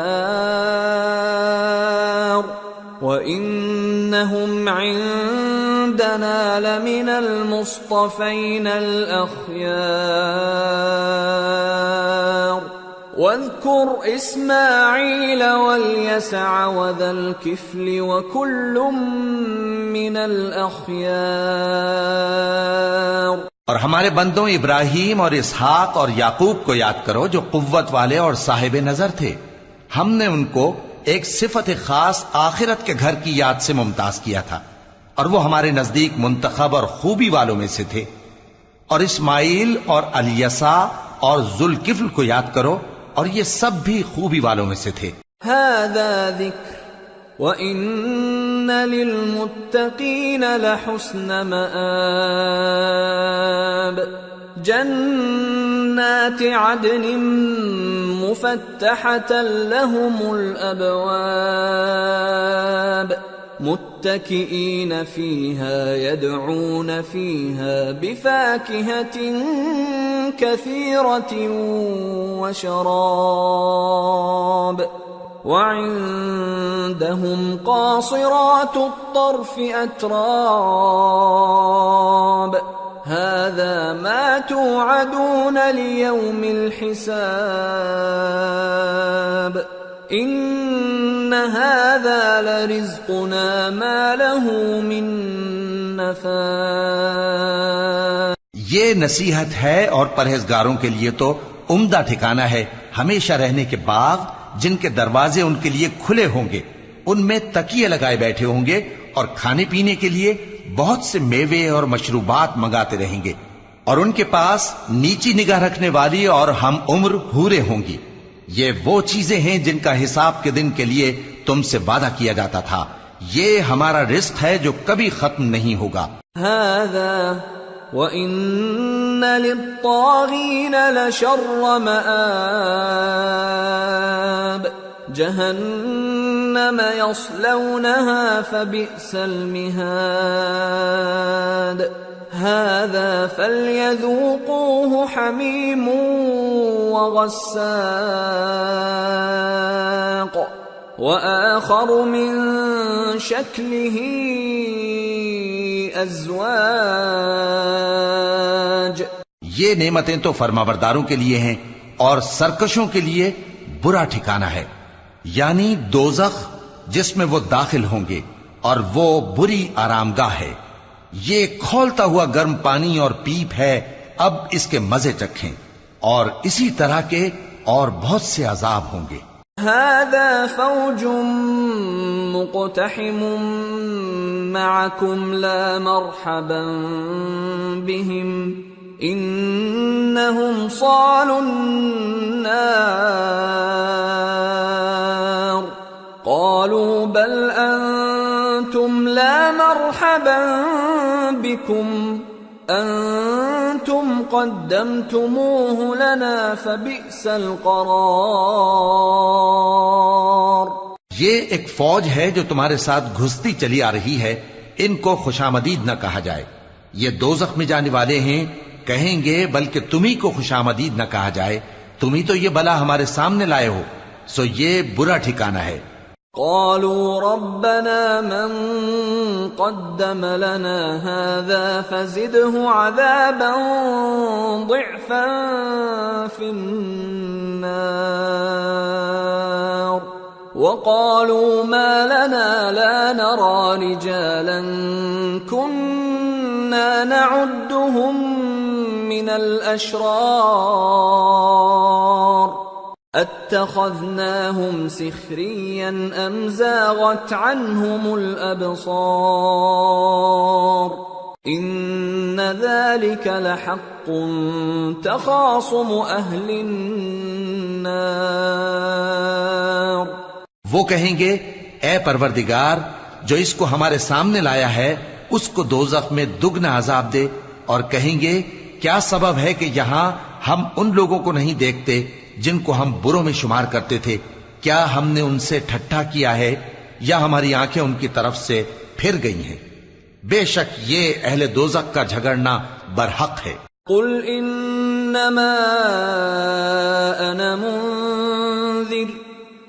وَإِنَّهُمْ عِندَنَا لَمِنَ الْمُصْطَفَيْنَ الْأَخْيَارِ واذكر إسماعيل واليسع وذا الكفل وكل من الأخيار. اور ہمارے بندوں ابراہیم اور اسحاق اور یعقوب کو یاد کرو جو قوت والے اور صاحب نظر تھے. ہم نے ان کو ایک صفت خاص آخرت کے گھر کی یاد سے ممتاز کیا تھا اور وہ ہمارے نزدیک منتخب اور خوبی والوں میں سے تھے. اور اسماعیل اور الیسع اور ذوالکفل کو یاد کرو اور یہ سب بھی خوبی والوں میں سے تھے. هذا ذکر وَإِنَّ لِلْمُتَّقِينَ لَحُسْنَ مَآبٍ. جنات عدن مفتحة لهم الأبواب متكئين فيها يدعون فيها بفاكهة كثيرة وشراب. وعندهم قاصرات الطرف أتراب. هذا ما توعدون ليوم الحساب. إن هذا لرزقنا ما له من نفاد. یہ نصیحت ہے اور پرہیزگاروں کے لیے تو عمدہ ٹھکانہ ہے ہمیشہ رہنے کے باغ جن کے دروازے ان کے لیے کھلے ہوں گے. ان میں تکیے لگائے بیٹھے ہوں گے اور کھانے پینے کے لیے بہت سے میوے اور مشروبات منگاتے رہیں گے. اور ان کے پاس نیچی نگاہ رکھنے والی اور ہم عمر حوریں ہوں گی. یہ وہ چیزیں ہیں جن کا حساب کے دن کے لیے تم سے وعدہ کیا جاتا تھا. یہ ہمارا رزق ہے جو کبھی ختم نہیں ہوگا. هذا وَإِنَّ لِلطَّاغِينَ لَشَرَّ مَآبٍ. جهنم يصلونها فبئس المهاد. هذا فليذوقوه حميم وغساق وآخر من شكله أزواج. یہ نعمتیں تو فرمانبرداروں کے لیے ہیں اور سرکشوں کے لیے برا ٹھکانہ ہے، یعنی دوزخ جس میں وہ داخل ہوں گے اور وہ بری آرامگاہ ہے. یہ کھولتا ہوا گرم پانی اور پیپ ہے، اب اس کے مزے چکھیں. اور اسی طرح کے اور بہت سے عذاب ہوں گے. هذا فوج مقتحم معكم لا مرحبا بهم انهم صالوا النار. قالوا بل انتم لا مرحبا بكم انتم قدمتموه لنا فبئس القرار. یہ ایک فوج ہے جو تمہارے ساتھ گھستی چلی آ رہی ہے، ان کو خوشامدید نہ کہا جائے. یہ دوزخ میں جانے والے ہیں، کہیں گے بلکہ تمہیں کو خوشامدید نہ کہا جائے، تمہیں تو یہ بلا ہمارے سامنے لائے ہو، سو یہ برا ٹھکانہ ہے. قالوا ربنا من قدم لنا هذا فزده عذابا ضعفا في النار. وقالوا ما لنا لا نرى رجالا كنا نعدهم من الأشرار اتخذناهم سخريا ام زاغت عنهم الابصار. ان ذلك لحق تخاصم اهل النار. وہ کہیں گے اے پروردگار جو اس کو ہمارے سامنے لایا ہے اس کو دوزخ میں دگنا عذاب دے. اور کہیں گے کیا سبب ہے کہ یہاں ہم ان لوگوں کو نہیں دیکھتے جن کو ہم بروں میں شمار کرتے تھے؟ کیا ہم نے ان سے ٹھٹھا کیا ہے یا ہماری آنکھیں ان کی طرف سے پھر گئی ہیں؟ بے شک یہ اہل دوزخ کا جھگڑنا برحق ہے. قل انما انا منذر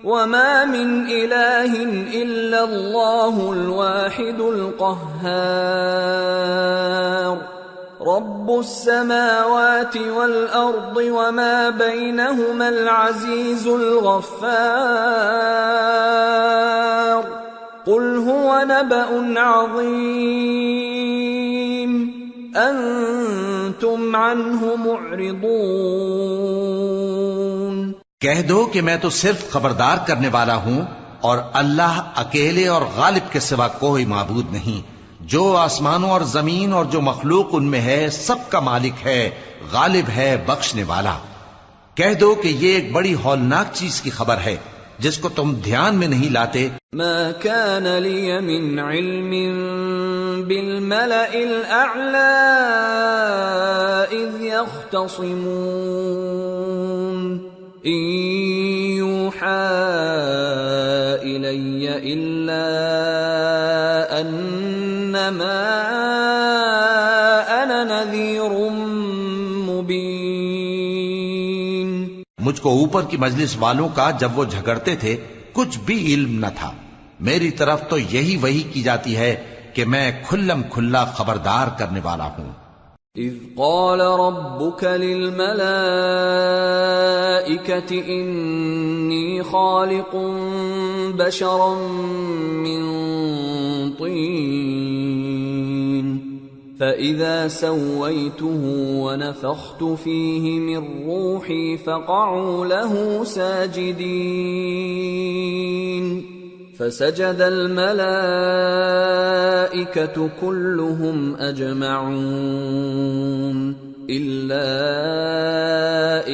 وما من الہ الا اللہ الواحد القہار. رب السماوات والأرض وما بينهما العزيز الغفار قل هو نبأ عظيم أنتم عنه معرضون۔ کہہ دو کہ میں تو صرف خبردار کرنے والا ہوں، اور اللہ اکیلے اور غالب کے سوا کوئی معبود نہیں، جو آسمانوں اور زمین اور جو مخلوق ان میں ہے سب کا مالک ہے، غالب ہے، بخشنے والا۔ کہہ دو کہ یہ ایک بڑی ہولناک چیز کی خبر ہے جس کو تم دھیان میں نہیں لاتے۔ ما كان لي من علم بالملأ الأعلى إذ يختصمون إن يوحى إلي إلا أنما أنا نذير مبين۔ مجھ کو اوپر کی مجلس والوں کا جب وہ جھگڑتے تھے کچھ بھی علم نہ تھا، میری طرف تو یہی وحی کی جاتی ہے کہ میں کھلم کھلا خبردار کرنے والا ہوں۔ اذ قال ربك للملائكة انی خالق بشرا من طین فإذا سويته ونفخت فيه من روحي فقعوا له ساجدين فسجد الملائكة كلهم أجمعون إلا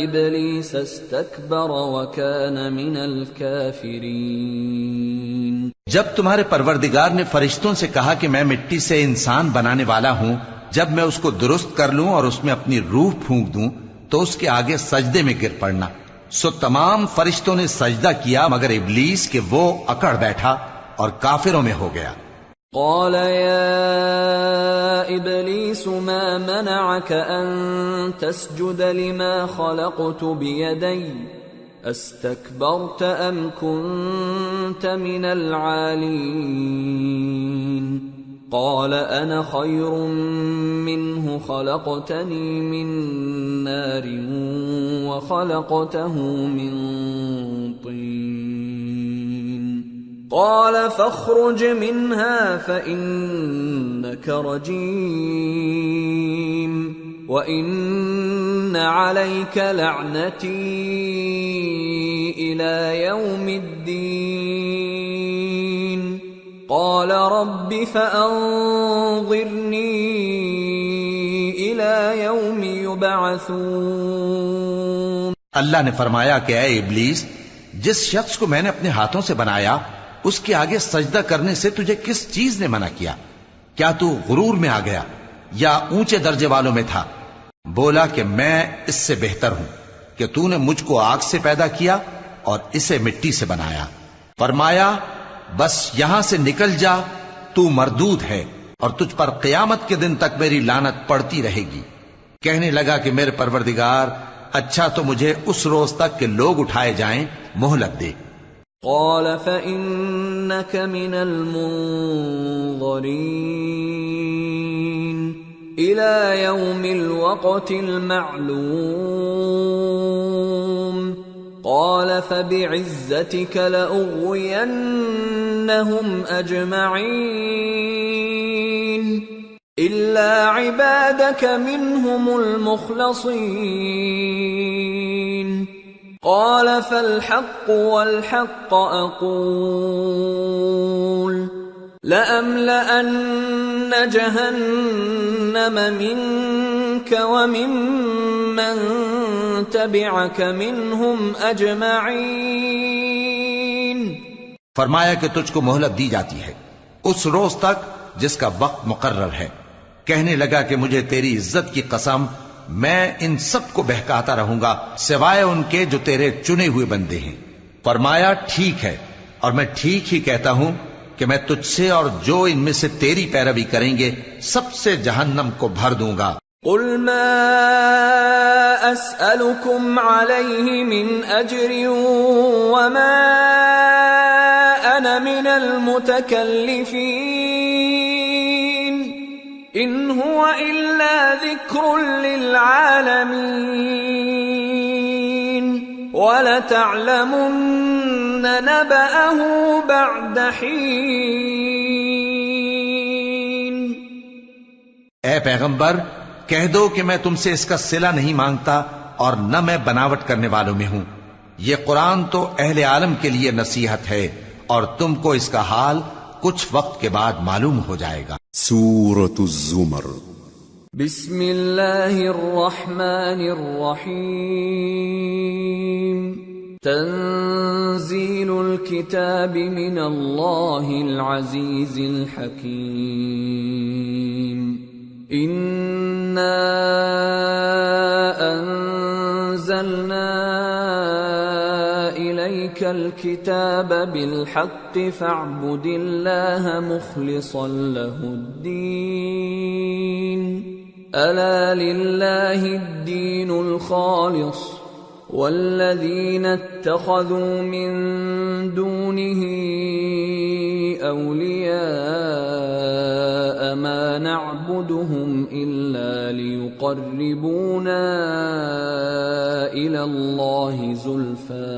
إبليس استكبر وكان من الكافرين۔ جب تمہارے پروردگار نے فرشتوں سے کہا کہ میں مٹی سے انسان بنانے والا ہوں، جب میں اس کو درست کر لوں اور اس میں اپنی روح پھونک دوں تو اس کے آگے سجدے میں گر پڑنا، سو تمام فرشتوں نے سجدہ کیا مگر ابلیس کہ وہ اکڑ بیٹھا اور کافروں میں ہو گیا۔ قال يا إبليس ما منعك أن تسجد لما خلقت بيدي استكبرت أم كنت من العالين؟ قال أنا خير منه خلقتني من نار وخلقته من طين قال فاخرج منها فإنك رجيم وإن عليك لعنتي إلى يوم الدين قال رب فأنظرني إلى يوم يبعثون۔ اللہ نے فرمایا کہ اے ابلیس، جس شخص کو میں نے اپنے ہاتھوں سے بنایا اس کے آگے سجدہ کرنے سے تجھے کس چیز نے منع کیا؟ کیا تو غرور میں آ گیا یا اونچے درجے والوں میں تھا؟ بولا کہ میں اس سے بہتر ہوں کہ تو نے مجھ کو آگ سے پیدا کیا اور اسے مٹی سے بنایا۔ فرمایا بس یہاں سے نکل جا، تو مردود ہے اور تجھ پر قیامت کے دن تک میری لعنت پڑتی رہے گی۔ کہنے لگا کہ میرے پروردگار، اچھا تو مجھے اس روز تک کہ لوگ اٹھائے جائیں مہلت دے۔ قال فإنك من المنظرين إلى يوم الوقت المعلوم قال فبعزتك لأغوينهم أجمعين إلا عبادك منهم المخلصين قال فالحق والحق أقول لأملأن جهنم منك وممن تبعك منهم أجمعين۔ فرمایا کہ تجھ کو مہلت دی جاتی ہے اس روز تک جس کا وقت مقرر ہے۔ کہنے لگا کہ مجھے تیری عزت کی قسم، میں ان سب کو بہکاتا رہوں گا سوائے ان کے جو تیرے چنے ہوئے بندے ہیں۔ فرمایا ٹھیک ہے، اور میں ٹھیک ہی کہتا ہوں کہ میں تجھ سے اور جو ان میں سے تیری پیروی کریں گے سب سے جہنم کو بھر دوں گا۔ قل ما اسألكم عليه من اجر وما انا من المتكلفين ان هو الا لذكر للعالمين وَلَتَعْلَمُنَّ نَبَأَهُ بَعْدَ حِينٍ۔ اے پیغمبر کہہ دو کہ میں تم سے اس کا صلہ نہیں مانگتا اور نہ میں بناوٹ کرنے والوں میں ہوں۔ یہ قرآن تو اہل عالم کے لیے نصیحت ہے اور تم کو اس کا حال کچھ وقت کے بعد معلوم ہو جائے گا۔ سورة الزمر۔ بسم اللہ الرحمن الرحیم۔ تنزیل الکتاب من اللہ العزیز الحکیم۔ انا انزلنا الیک الکتاب بالحق فاعبد اللہ مخلصا له الدین۔ الا للہ الدین الخالص والذین اتخذوا من دونه اولیاء ما نعبدهم الا ليقربونا الى الله زلفى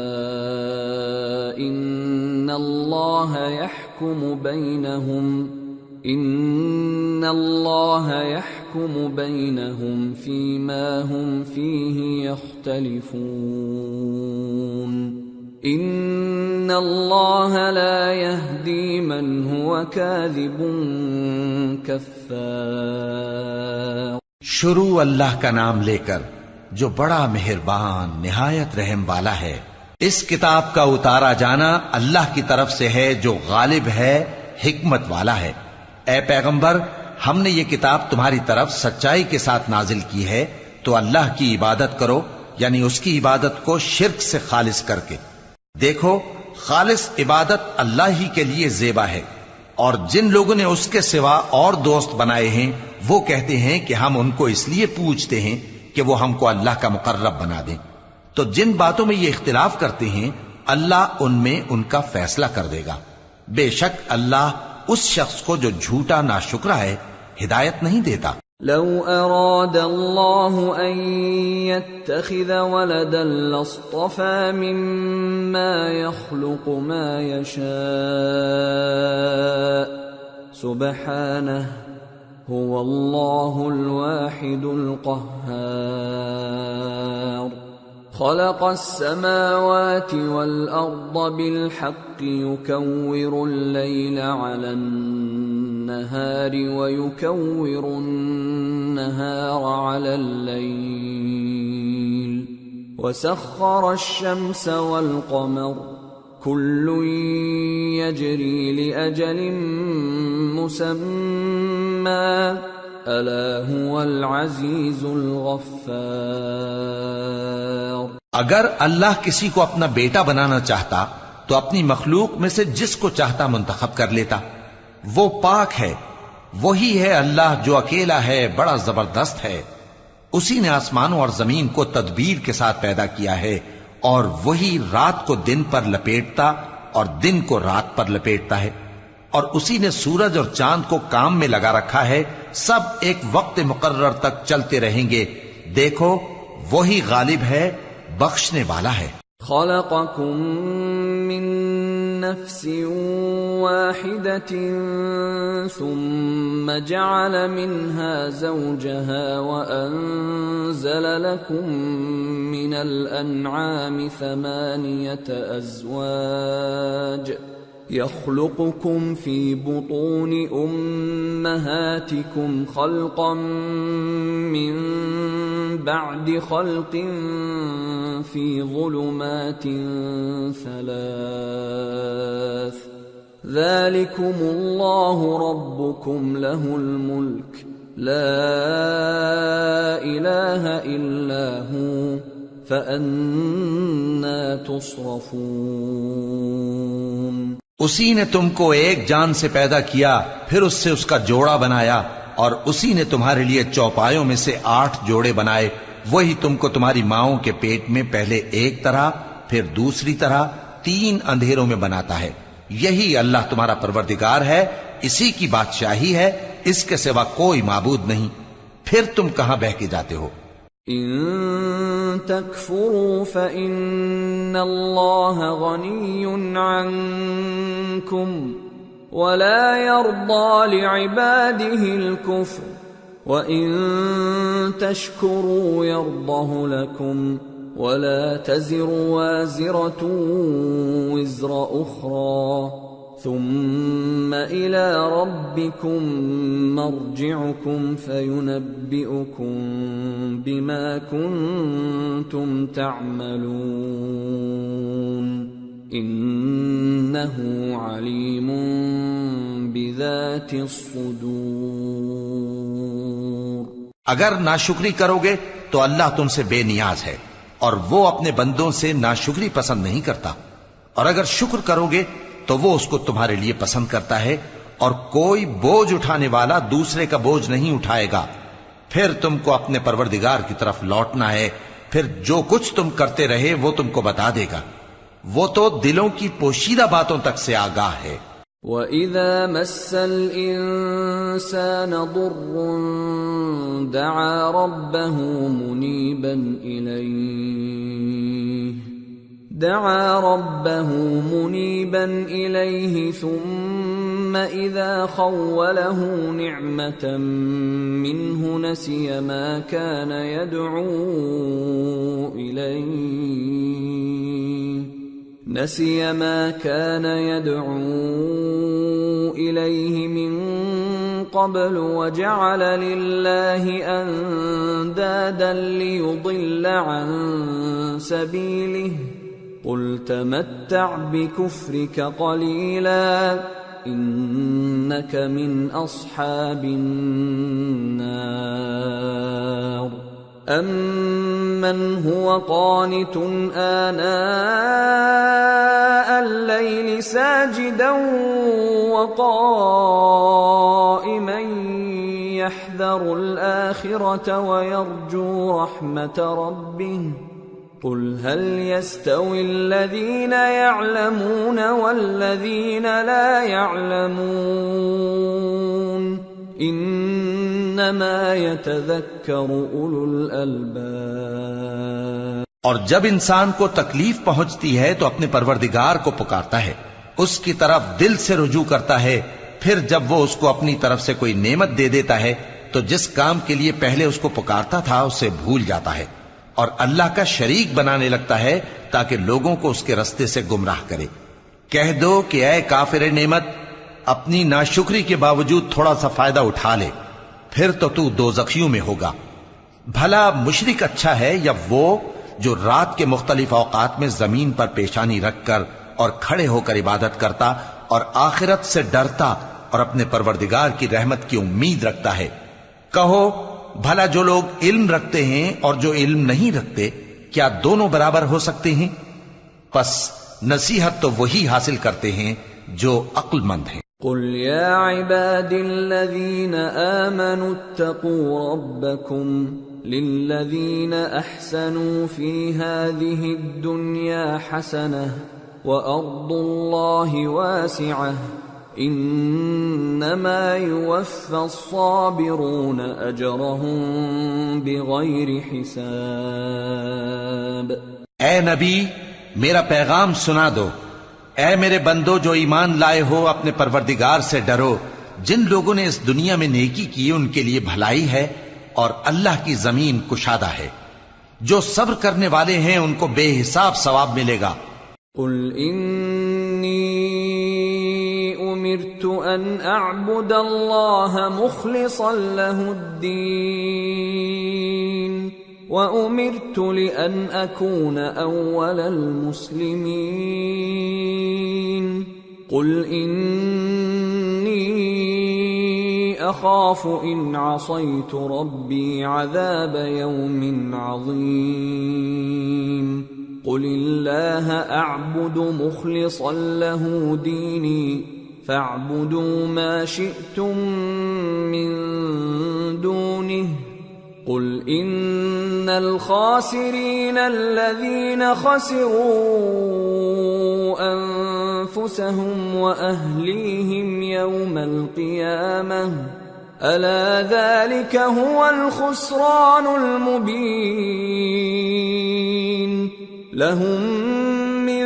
ان الله يحكم بينهم فيما هم فيه يختلفون ان الله لا يهدي من هو كاذب كفار۔ شروع اللہ کا نام لے کر جو بڑا مہربان نہایت رحم والا ہے۔ اس کتاب کا اتارا جانا اللہ کی طرف سے ہے جو غالب ہے حکمت والا ہے۔ اے پیغمبر ہم نے یہ کتاب تمہاری طرف سچائی کے ساتھ نازل کی ہے تو اللہ کی عبادت کرو، یعنی اس کی عبادت کو شرک سے خالص کر کے۔ دیکھو خالص عبادت اللہ ہی کے لیے زیبا ہے، اور جن لوگوں نے اس کے سوا اور دوست بنائے ہیں وہ کہتے ہیں کہ ہم ان کو اس لیے پوچھتے ہیں کہ وہ ہم کو اللہ کا مقرب بنا دیں۔ تو جن باتوں میں یہ اختلاف کرتے ہیں اللہ ان میں ان کا فیصلہ کر دے گا۔ بے شک اللہ اس شخص کو جو جھوٹا ناشکرا ہے ہدایت نہیں دیتا۔ لو اراد اللہ ان يتخذ ولدا لاصطفى مما يخلق ما يشاء سبحانه هو اللہ الواحد القہار۔ خلق السماوات والأرض بالحق يكور الليل على النهار ويكور النهار على الليل وسخر الشمس والقمر كل يجري لأجل مسمى الا هو العزیز الغفار۔ اگر اللہ کسی کو اپنا بیٹا بنانا چاہتا تو اپنی مخلوق میں سے جس کو چاہتا منتخب کر لیتا۔ وہ پاک ہے، وہی ہے اللہ جو اکیلا ہے، بڑا زبردست ہے۔ اسی نے آسمانوں اور زمین کو تدبیر کے ساتھ پیدا کیا ہے، اور وہی رات کو دن پر لپیٹتا اور دن کو رات پر لپیٹتا ہے، اور اسی نے سورج اور چاند کو کام میں لگا رکھا ہے، سب ایک وقت مقرر تک چلتے رہیں گے۔ دیکھو وہی غالب ہے، بخشنے والا ہے۔ خلقکم من نفس واحدة ثم جعل منها زوجها وأنزل لكم من الأنعام 8 أزواج يخلقكم في بطون أمهاتكم خلقا من بعد خلق في ظلمات 3 ذلكم الله ربكم له الملك لا إله إلا هو فأنا تصرفون۔ اسی نے تم کو ایک جان سے پیدا کیا، پھر اس سے اس کا جوڑا بنایا، اور اسی نے تمہارے لیے چوپایوں میں سے 8 جوڑے بنائے۔ وہی تم کو تمہاری ماؤں کے پیٹ میں پہلے ایک طرح پھر دوسری طرح 3 اندھیروں میں بناتا ہے۔ یہی اللہ تمہارا پروردگار ہے، اسی کی بادشاہی ہے، اس کے سوا کوئی معبود نہیں۔ پھر تم کہاں بہہ کے جاتے ہو؟ ان تکفروا فإن اللہ غنی عنکم ولا يرضى لعباده الكفر وَإِن تَشْكُرُوا يَرْضَهُ لَكُمْ وَلَا تَزِرُ وَازِرَةٌ وِزْرَ أُخْرَى ثُمَّ إِلَى رَبِّكُمْ مَرْجِعُكُمْ فَيُنَبِّئُكُمْ بِمَا كُنْتُمْ تَعْمَلُونَ إِنَّهُ عَلِيمٌ بِذَاتِ الصُّدُورِ۔ اگر ناشکری کرو گے تو اللہ تم سے بے نیاز ہے اور وہ اپنے بندوں سے ناشکری پسند نہیں کرتا، اور اگر شکر کرو گے تو وہ اس کو تمہارے لیے پسند کرتا ہے، اور کوئی بوجھ اٹھانے والا دوسرے کا بوجھ نہیں اٹھائے گا۔ پھر تم کو اپنے پروردگار کی طرف لوٹنا ہے، پھر جو کچھ تم کرتے رہے وہ تم کو بتا دے گا، وہ تو دلوں کی پوشیدہ باتوں تک سے آگاہ ہے۔ وَإِذَا مَسَّ الْإِنسَانَ ضُرٌّ دَعَا رَبَّهُ مُنِيبًا إِلَيْهِ ثُمَّ إِذَا خَوَّلَهُ نِعْمَةً مِّنْهُ نَسِيَ مَا كَانَ يَدْعُو إِلَيْهِ مِن قَبْلُ وَجَعَلَ لِلَّهِ أَندَادًا لِيُضِلَّ عَن سَبِيلِهِ قُلْ تَمَتَّعْ بِكُفْرِكَ قَلِيلًا إِنَّكَ مِنْ أَصْحَابِ النَّارِ أَمَّنْ هُوَ قَانِتٌ آنَاءَ اللَّيْلِ سَاجِدًا وَقَائِمًا يَحْذَرُ الْآخِرَةَ وَيَرْجُو رَحْمَةَ رَبِّهِ قُلْ هَلْ يَسْتَوِي الَّذِينَ يَعْلَمُونَ وَالَّذِينَ لَا يَعْلَمُونَ انما يتذکر اولو الالباب۔ اور جب انسان کو تکلیف پہنچتی ہے تو اپنے پروردگار کو پکارتا ہے، اس کی طرف دل سے رجوع کرتا ہے، پھر جب وہ اس کو اپنی طرف سے کوئی نعمت دے دیتا ہے تو جس کام کے لیے پہلے اس کو پکارتا تھا اسے بھول جاتا ہے اور اللہ کا شریک بنانے لگتا ہے تاکہ لوگوں کو اس کے رستے سے گمراہ کرے۔ کہہ دو کہ اے کافر نعمت، اپنی ناشکری کے باوجود تھوڑا سا فائدہ اٹھا لے، پھر تو دوزخیوں میں ہوگا۔ بھلا مشرک اچھا ہے یا وہ جو رات کے مختلف اوقات میں زمین پر پیشانی رکھ کر اور کھڑے ہو کر عبادت کرتا اور آخرت سے ڈرتا اور اپنے پروردگار کی رحمت کی امید رکھتا ہے۔ کہو بھلا جو لوگ علم رکھتے ہیں اور جو علم نہیں رکھتے، کیا دونوں برابر ہو سکتے ہیں؟ پس نصیحت تو وہی حاصل کرتے ہیں جو عقل مند ہیں۔ قل يا عباد الذين آمنوا اتقوا ربكم للذين أحسنوا في هذه الدنيا حسنة وأرض الله واسعة إنما يوفى الصابرون أجرهم بغير حساب۔ اے نبی، میرا پیغام سنا دو۔ اے میرے بندو جو ایمان لائے ہو، اپنے پروردگار سے ڈرو۔ جن لوگوں نے اس دنیا میں نیکی کی ان کے لیے بھلائی ہے اور اللہ کی زمین کشادہ ہے۔ جو صبر کرنے والے ہیں ان کو بے حساب ثواب ملے گا۔ قل انی امرت ان اعبد اللہ مخلصا له الدین وَأُمِرْتُ لِأَنْ أَكُونَ أَوَّلَ الْمُسْلِمِينَ قُلْ إِنِّي أَخَافُ إِنْ عَصَيْتُ رَبِّي عَذَابَ يَوْمٍ عَظِيمٍ قُلِ اللَّهَ أَعْبُدُ مُخْلِصًا لَهُ دِينِي فَاعْبُدُوا مَا شِئْتُم مِّن دُونِهِ قل ان الخاسرين الذين خسروا انفسهم واهليهم يوم القيامه ألا ذلك هو الخسران المبين لهم من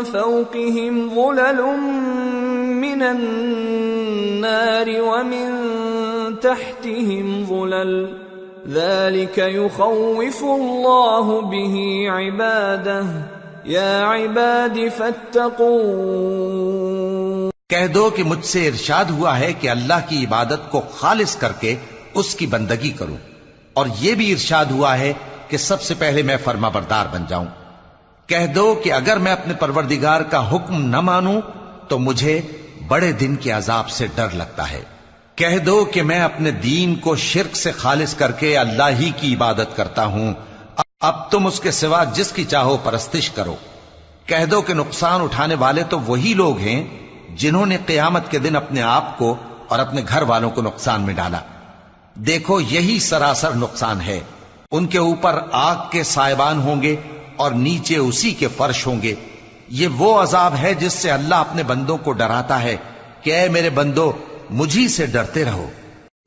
فوقهم ظلل من النار ومن تحتهم ظلل ذلك يخوف الله به عباده يا عباد فاتقون کہہ دو کہ مجھ سے ارشاد ہوا ہے کہ اللہ کی عبادت کو خالص کر کے اس کی بندگی کروں، اور یہ بھی ارشاد ہوا ہے کہ سب سے پہلے میں فرما بردار بن جاؤں۔ کہہ دو کہ اگر میں اپنے پروردگار کا حکم نہ مانوں تو مجھے بڑے دن کے عذاب سے ڈر لگتا ہے۔ کہہ دو کہ میں اپنے دین کو شرک سے خالص کر کے اللہ ہی کی عبادت کرتا ہوں، اب تم اس کے سوا جس کی چاہو پرستش کرو۔ کہہ دو کہ نقصان اٹھانے والے تو وہی لوگ ہیں جنہوں نے قیامت کے دن اپنے آپ کو اور اپنے گھر والوں کو نقصان میں ڈالا۔ دیکھو یہی سراسر نقصان ہے، ان کے اوپر آگ کے سائبان ہوں گے اور نیچے اسی کے فرش ہوں گے۔ یہ وہ عذاب ہے جس سے اللہ اپنے بندوں کو ڈراتا ہے کہ اے میرے بندو مجھی سے ڈرتے رہو۔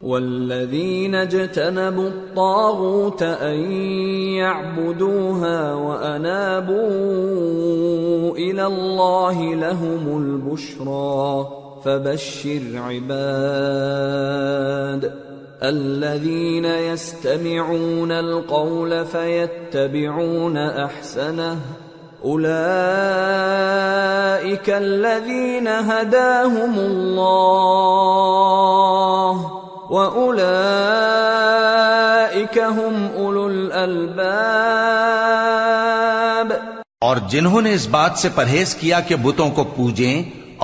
والذین اجتنبوا الطاغوت ان يعبدوها وانابوا الى اللہ لهم البشرى فبشر عباد الذین يستمعون القول فيتبعون احسنه اولئک الذین هداهم اللہ وَأُولَئِكَ هُمْ أُولُو الْأَلْبَابِ اور جنہوں نے اس بات سے پرہیز کیا کہ بتوں کو پوجیں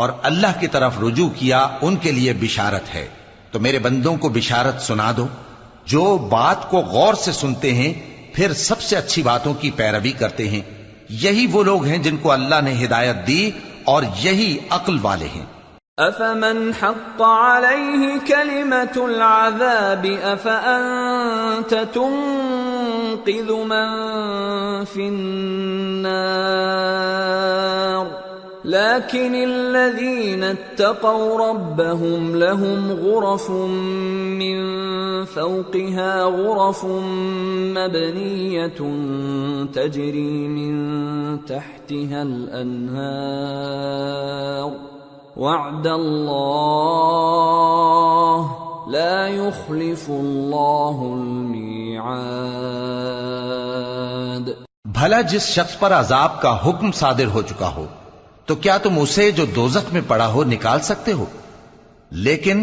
اور اللہ کی طرف رجوع کیا ان کے لیے بشارت ہے۔ تو میرے بندوں کو بشارت سنا دو جو بات کو غور سے سنتے ہیں پھر سب سے اچھی باتوں کی پیروی کرتے ہیں، یہی وہ لوگ ہیں جن کو اللہ نے ہدایت دی اور یہی عقل والے ہیں۔ أَفَمَنْ حَقَّ عَلَيْهِ كَلِمَةُ الْعَذَابِ أَفَأَنْتَ تُنْقِذُ مَنْ فِي النَّارِ لَكِنِ الَّذِينَ اتَّقَوْا رَبَّهُمْ لَهُمْ غُرَفٌ مِّنْ فَوْقِهَا غُرَفٌ مَبْنِيَّةٌ تَجْرِي مِنْ تَحْتِهَا الْأَنْهَارُ وعد اللہ لا يخلف اللہ المیعاد۔ بھلا جس شخص پر عذاب کا حکم صادر ہو چکا ہو تو کیا تم اسے جو دوزخ میں پڑا ہو نکال سکتے ہو؟ لیکن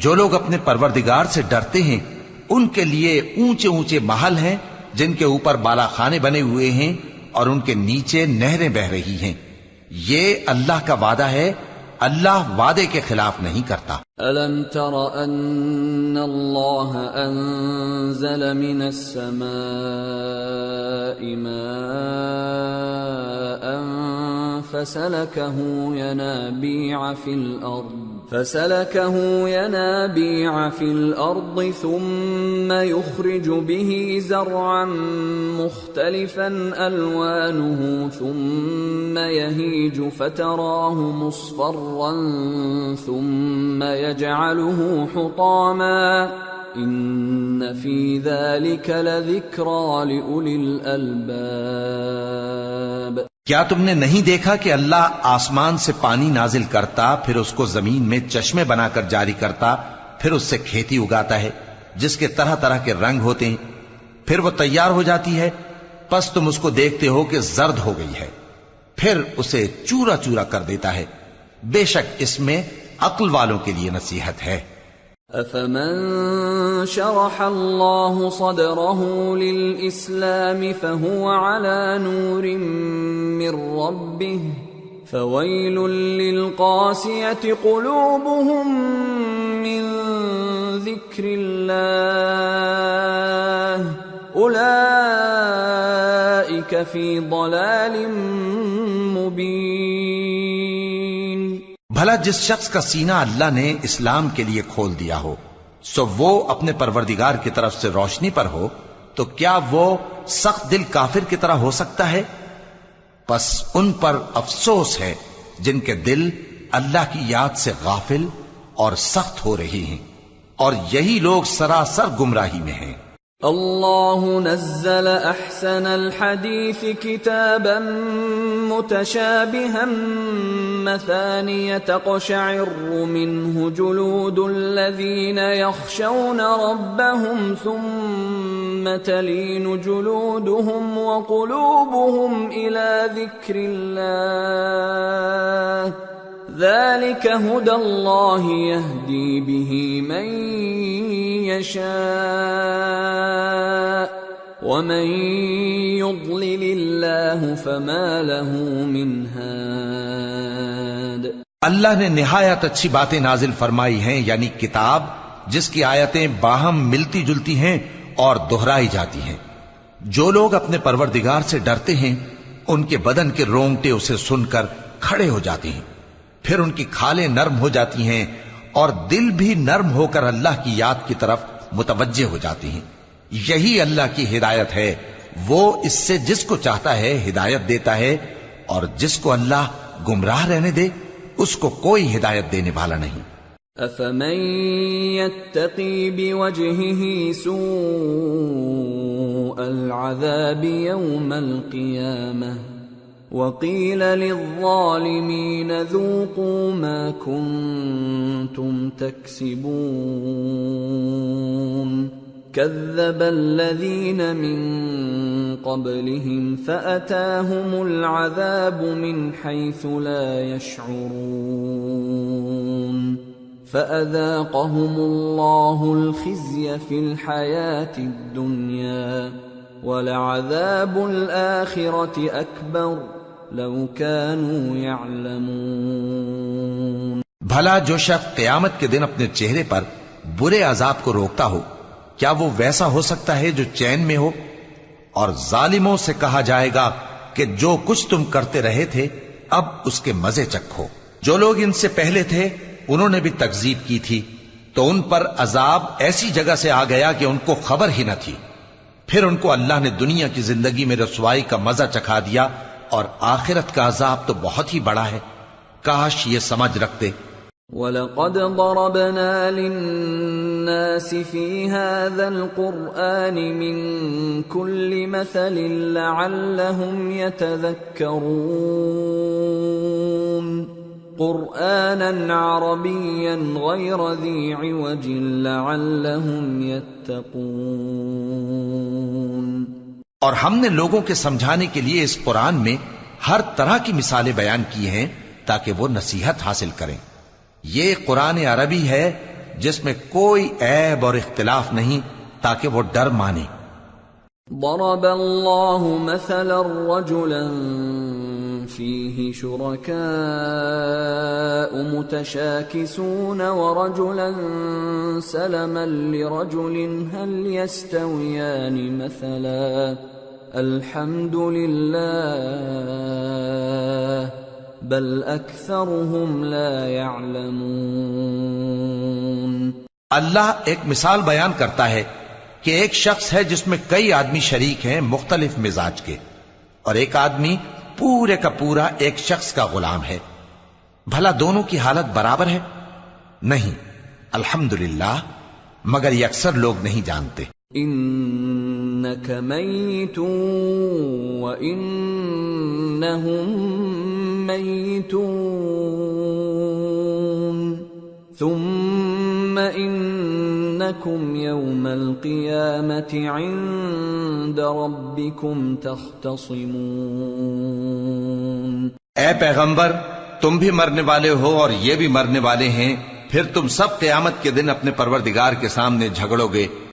جو لوگ اپنے پروردگار سے ڈرتے ہیں ان کے لیے اونچے اونچے محل ہیں جن کے اوپر بالا خانے بنے ہوئے ہیں اور ان کے نیچے نہریں بہ رہی ہیں۔ یہ اللہ کا وعدہ ہے، اللہ وعدے کے خلاف نہیں کرتا۔ أَلَمْ تَرَ أَنَّ اللَّهَ أَنزَلَ مِنَ السَّمَاءِ مَاءً فَسَلَكَهُ يَنَابِيعَ فِي الْأَرْضِ ثُمَّ يُخْرِجُ بِهِ زَرْعًا مُخْتَلِفًا أَلْوَانُهُ ثُمَّ يَهِيجُ فَتَرَاهُ مُصْفَرًّا ثُمَّ يَجْعَلُهُ حُطَامًا إِنَّ فِي ذَلِكَ لَذِكْرَى لِأُولِي الْأَلْبَابِ۔ کیا تم نے نہیں دیکھا کہ اللہ آسمان سے پانی نازل کرتا پھر اس کو زمین میں چشمے بنا کر جاری کرتا پھر اس سے کھیتی اگاتا ہے جس کے طرح طرح کے رنگ ہوتے ہیں، پھر وہ تیار ہو جاتی ہے، پس تم اس کو دیکھتے ہو کہ زرد ہو گئی ہے، پھر اسے چورا چورا کر دیتا ہے۔ بے شک اس میں عقل والوں کے لیے نصیحت ہے۔ أَفَمَنْ شَرَحَ اللَّهُ صَدْرَهُ لِلْإِسْلَامِ فَهُوَ عَلَى نُورٍ مِّن رَّبِّهِ فَوَيْلٌ لِّلْقَاسِيَةِ قُلُوبُهُم مِّن ذِكْرِ اللَّهِ أُولَئِكَ فِي ضَلَالٍ مُّبِينٍ۔ بھلا جس شخص کا سینہ اللہ نے اسلام کے لیے کھول دیا ہو سو وہ اپنے پروردگار کی طرف سے روشنی پر ہو تو کیا وہ سخت دل کافر کی طرح ہو سکتا ہے؟ پس ان پر افسوس ہے جن کے دل اللہ کی یاد سے غافل اور سخت ہو رہی ہیں۔ اور یہی لوگ سراسر گمراہی میں ہیں۔ اللہ نزل احسن الحدیث کتابا متشابہا مثانیہ تقشعر منہ جلود الذین یخشون ربهم ثم تلین جلودهم وقلوبهم الى ذکر اللہ ذلك هدى الله يهدي به من يشاء ومن يضلل الله فما له من هاد۔ اللہ نے نہایت اچھی باتیں نازل فرمائی ہیں، یعنی کتاب جس کی آیتیں باہم ملتی جلتی ہیں اور دہرائی جاتی ہیں۔ جو لوگ اپنے پروردگار سے ڈرتے ہیں ان کے بدن کے رونگٹے اسے سن کر کھڑے ہو جاتے ہیں، پھر ان کی کھالیں نرم ہو جاتی ہیں اور دل بھی نرم ہو کر اللہ کی یاد کی طرف متوجہ ہو جاتی ہیں۔ یہی اللہ کی ہدایت ہے، وہ اس سے جس کو چاہتا ہے ہدایت دیتا ہے، اور جس کو اللہ گمراہ رہنے دے اس کو کوئی ہدایت دینے والا نہیں۔ افمن يتقي بوجهه سوء العذاب يوم القيامة وقيل للظالمين ذوقوا ما كنتم تكسبون كذب الذين من قبلهم فأتاهم العذاب من حيث لا يشعرون فأذاقهم الله الخزي في الحياة الدنيا ولعذاب الآخرة أكبر لو كانوا يعلمون۔ بھلا جو شخص قیامت کے دن اپنے چہرے پر برے عذاب کو روکتا ہو، کیا وہ ویسا ہو سکتا ہے جو چین میں ہو؟ اور ظالموں سے کہا جائے گا کہ جو کچھ تم کرتے رہے تھے اب اس کے مزے چکھو۔ جو لوگ ان سے پہلے تھے انہوں نے بھی تکذیب کی تھی، تو ان پر عذاب ایسی جگہ سے آ گیا کہ ان کو خبر ہی نہ تھی۔ پھر ان کو اللہ نے دنیا کی زندگی میں رسوائی کا مزہ چکھا دیا، اور آخرت کا عذاب تو بہت ہی بڑا ہے، کاش یہ سمجھ رکھتے۔ وَلَقَدْ ضَرَبْنَا لِلنَّاسِ فِي هَذَا الْقُرْآنِ مِنْ كُلِّ مَثَلٍ لَعَلَّهُمْ يَتَذَكَّرُونَ قُرْآنًا عَرَبِيًّا غَيْرَ ذِي عِوَجٍ لَعَلَّهُمْ يَتَّقُونَ۔ اور ہم نے لوگوں کے سمجھانے کے لیے اس قرآن میں ہر طرح کی مثالیں بیان کی ہیں تاکہ وہ نصیحت حاصل کریں۔ یہ قرآن عربی ہے جس میں کوئی عیب اور اختلاف نہیں تاکہ وہ ڈر مانے۔ ضرب اللہ مثلا رجلا فيه شركاء متشاكسون ورجلا سلما لرجل هل يستويان مثلا الحمد لله بل اکثرهم لا يعلمون۔ اللہ ایک مثال بیان کرتا ہے کہ ایک شخص ہے جس میں کئی آدمی شریک ہیں مختلف مزاج کے، اور ایک آدمی پورے کا پورا ایک شخص کا غلام ہے، بھلا دونوں کی حالت برابر ہے؟ نہیں، الحمدللہ، مگر یہ اکثر لوگ نہیں جانتے۔ انک میت وانہم میتون ثم انکم یوم القیامت عند ربکم تختصمون۔ اے پیغمبر، تم بھی مرنے والے ہو اور یہ بھی مرنے والے ہیں، پھر تم سب قیامت کے دن اپنے پروردگار کے سامنے جھگڑو گے